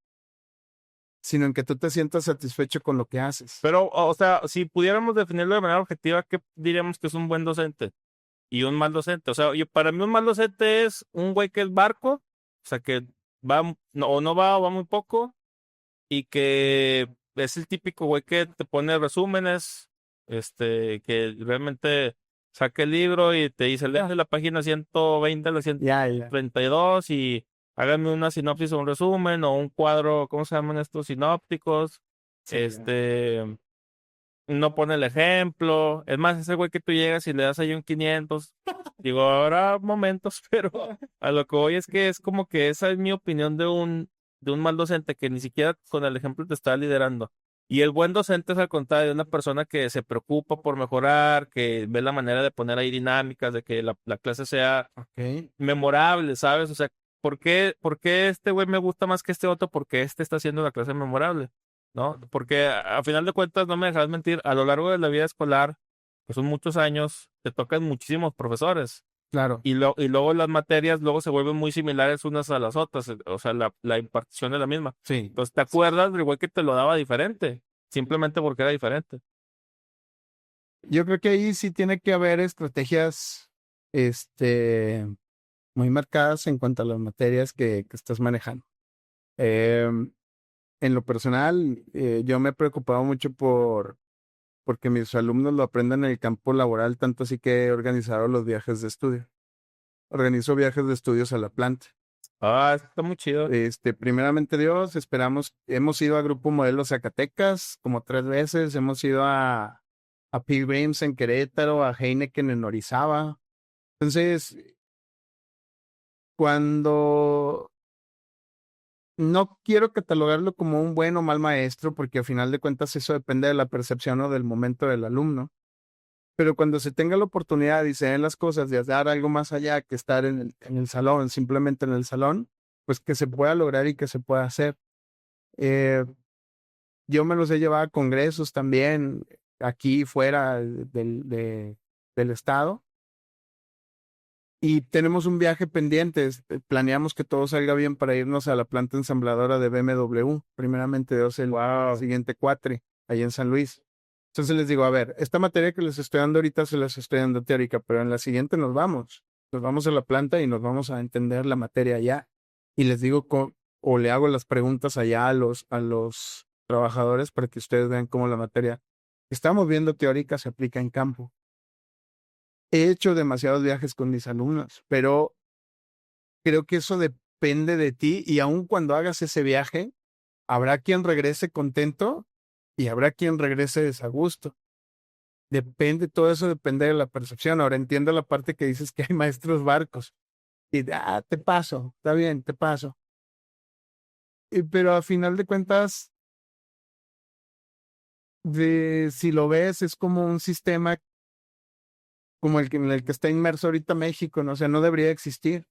en que tú te sientas satisfecho con lo que haces. Pero, o sea, si pudiéramos definirlo de manera objetiva, ¿qué diríamos que es un buen docente y un mal docente? O sea, para mí un mal docente es un güey que es barco, o sea, que o no va o va muy poco, y que es el típico güey que te pone resúmenes, que realmente saca el libro y te dice, léase la página 120 a la Ya, ya. 132 y háganme una sinopsis o un resumen o un cuadro, ¿cómo se llaman estos sinópticos? Sí, ya. Este, no pone el ejemplo. Es más, ese güey que tú llegas y le das ahí un 500. Digo, habrá momentos, pero a lo que voy es que es como que esa es mi opinión de un mal docente que ni siquiera con el ejemplo te está liderando. Y el buen docente es al contrario, una persona que se preocupa por mejorar, que ve la manera de poner ahí dinámicas, de que la clase sea Ok. memorable, ¿sabes? O sea, por qué este güey me gusta más que este otro? Porque este está haciendo la clase memorable, ¿no? Porque a final de cuentas, no me dejarás mentir, a lo largo de la vida escolar, pues son muchos años, te tocan muchísimos profesores. Claro. Y luego las materias luego se vuelven muy similares unas a las otras, o sea, la impartición es la misma. Sí. Entonces, ¿te acuerdas del güey que te lo daba diferente? Simplemente porque era diferente. Yo creo que ahí sí tiene que haber estrategias, este, muy marcadas en cuanto a las materias que estás manejando. Em, en lo personal, yo me he preocupado mucho porque mis alumnos lo aprendan en el campo laboral, tanto así que he organizado los viajes de estudio. Organizo viajes de estudios a la planta. Ah, está muy chido. Primeramente Dios, hemos ido a Grupo Modelo Zacatecas como 3 veces, hemos ido a Pilgrims en Querétaro, a Heineken en Orizaba. Entonces, cuando no quiero catalogarlo como un buen o mal maestro, porque al final de cuentas eso depende de la percepción o del momento del alumno. Pero cuando se tenga la oportunidad y se den las cosas de dar algo más allá que estar en el salón, simplemente en el salón, pues que se pueda lograr y que se pueda hacer. Eh, yo me los he llevado a congresos también, aquí fuera del estado, y tenemos un viaje pendiente. Planeamos que todo salga bien para irnos a la planta ensambladora de BMW, primeramente Dios el Wow. siguiente cuatri, ahí en San Luis. Entonces les digo, a ver, esta materia que les estoy dando ahorita se las estoy dando teórica, pero en la siguiente nos vamos a la planta y nos vamos a entender la materia allá. Y les digo, o le hago las preguntas allá a los trabajadores para que ustedes vean cómo la materia que estamos viendo teórica se aplica en campo. He hecho demasiados viajes con mis alumnos, pero creo que eso depende de ti y aun cuando hagas ese viaje, habrá quien regrese contento y habrá quien regrese desagusto. Depende, todo eso depende de la percepción. Ahora entiendo la parte que dices que hay maestros barcos y te paso, está bien, te paso. Pero a final de cuentas, si lo ves, es como un sistema como en el que está inmerso ahorita México, ¿no? O sea, no debería existir,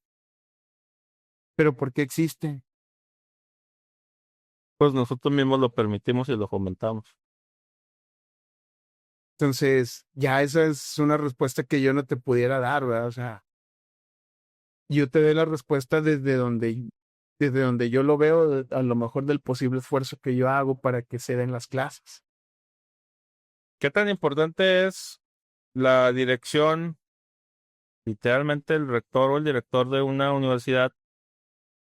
pero ¿por qué existe? Pues nosotros mismos lo permitimos y lo fomentamos. Entonces, ya esa es una respuesta que yo no te pudiera dar, ¿verdad? O sea, yo te doy la respuesta desde donde yo lo veo, a lo mejor del posible esfuerzo que yo hago para que se den las clases. ¿Qué tan importante es la dirección, literalmente el rector o el director de una universidad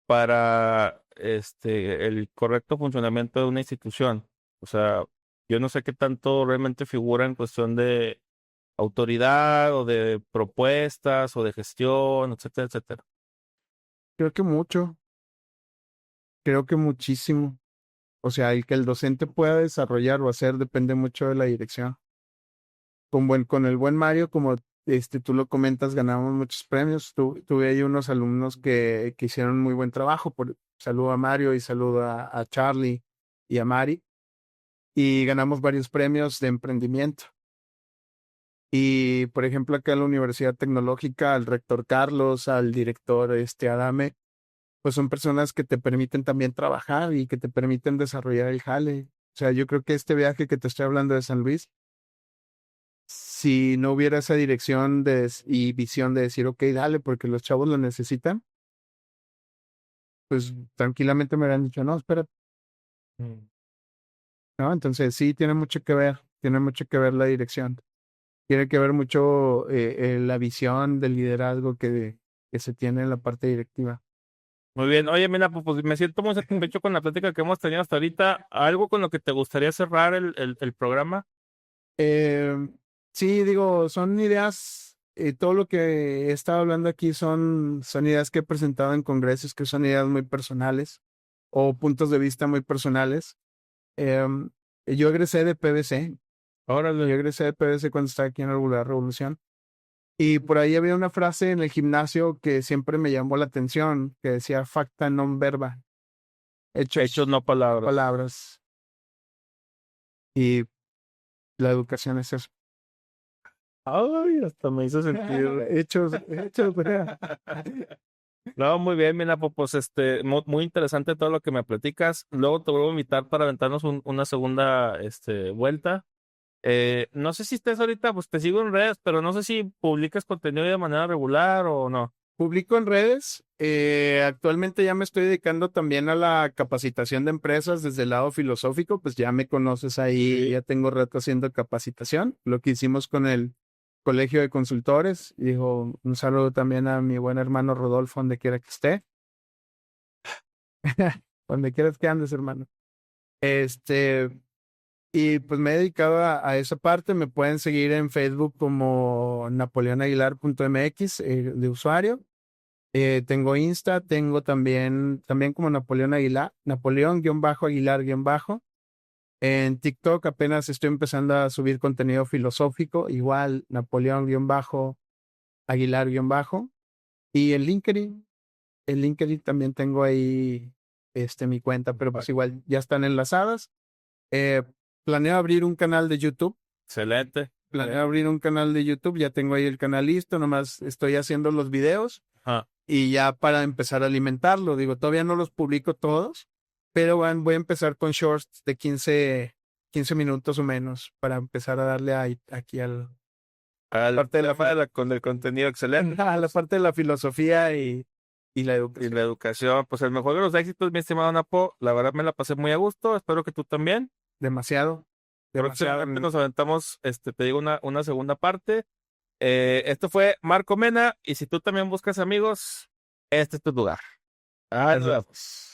para el correcto funcionamiento de una institución? O sea, yo no sé qué tanto realmente figura en cuestión de autoridad o de propuestas o de gestión, etcétera, etcétera. Creo que mucho, creo que muchísimo. O sea, el que el docente pueda desarrollar o hacer depende mucho de la dirección. Con el buen Mario, como tú lo comentas, ganamos muchos premios. Tuve ahí unos alumnos que hicieron muy buen trabajo. Saludo a Mario y saludo a Charlie y a Mari. Y ganamos varios premios de emprendimiento. Y, por ejemplo, acá en la Universidad Tecnológica, al rector Carlos, al director Adame, pues son personas que te permiten también trabajar y que te permiten desarrollar el jale. O sea, yo creo que este viaje que te estoy hablando de San Luis, si no hubiera esa dirección y visión de decir, ok, dale, porque los chavos lo necesitan, pues tranquilamente me hubieran dicho, no, espera, Mm. ¿no? Entonces sí, tiene mucho que ver la dirección, tiene que ver mucho la visión del liderazgo que se tiene en la parte directiva. Muy bien. Oye, mira, pues me siento muy satisfecho con la plática que hemos tenido hasta ahorita. ¿Algo con lo que te gustaría cerrar el programa? Eh, sí, digo, son ideas, todo lo que he estado hablando aquí son ideas que he presentado en congresos, que son ideas muy personales o puntos de vista muy personales. Em, yo egresé de PBC, yo Órale. egresé de PBC cuando estaba aquí en la Revolución, y por ahí había una frase en el gimnasio que siempre me llamó la atención, que decía facta non verba, Hechos, hechos, no palabras. palabras. Y la educación es eso. Ay, hasta me hizo sentir. Hechos, hechos. No, muy bien, mira, pues muy interesante todo lo que me platicas. Luego te vuelvo a invitar para aventarnos una segunda vuelta. No sé si estés ahorita, pues te sigo en redes, pero no sé si publicas contenido de manera regular o no. Publico en redes. Actualmente ya me estoy dedicando también a la capacitación de empresas desde el lado filosófico. Pues ya me conoces ahí, Sí. ya tengo rato haciendo capacitación. Lo que hicimos con el Colegio de Consultores. Y dijo un saludo también a mi buen hermano Rodolfo, donde quiera que esté. Donde quieras que andes, hermano. Y pues me he dedicado a esa parte. Me pueden seguir en Facebook como napoleonaguilar.mx de usuario. Tengo Insta, tengo también como Napoleón Aguilar, Napoleón-Aguilar-. En TikTok apenas estoy empezando a subir contenido filosófico, igual Napoleón-Aguilar-. Y en LinkedIn también tengo ahí mi cuenta, pero pues igual ya están enlazadas. Eh, Planeo abrir un canal de YouTube. Excelente. Planeo abrir un canal de YouTube, ya tengo ahí el canal listo, nomás estoy haciendo los videos. Ajá. Y ya para empezar a alimentarlo. Digo, todavía no los publico todos, pero voy a empezar con shorts de 15 minutos o menos para empezar a darle aquí parte de Con el contenido excelente. a la parte de la filosofía y la Y educación. la educación, pues el mejor de los éxitos, mi estimado Napo. La verdad me la pasé muy a gusto. Espero que tú también. Demasiado, demasiado. Próximamente nos aventamos, te digo, una segunda parte. Esto fue Marco Mena. Y si tú también buscas amigos, este es tu lugar. Adiós.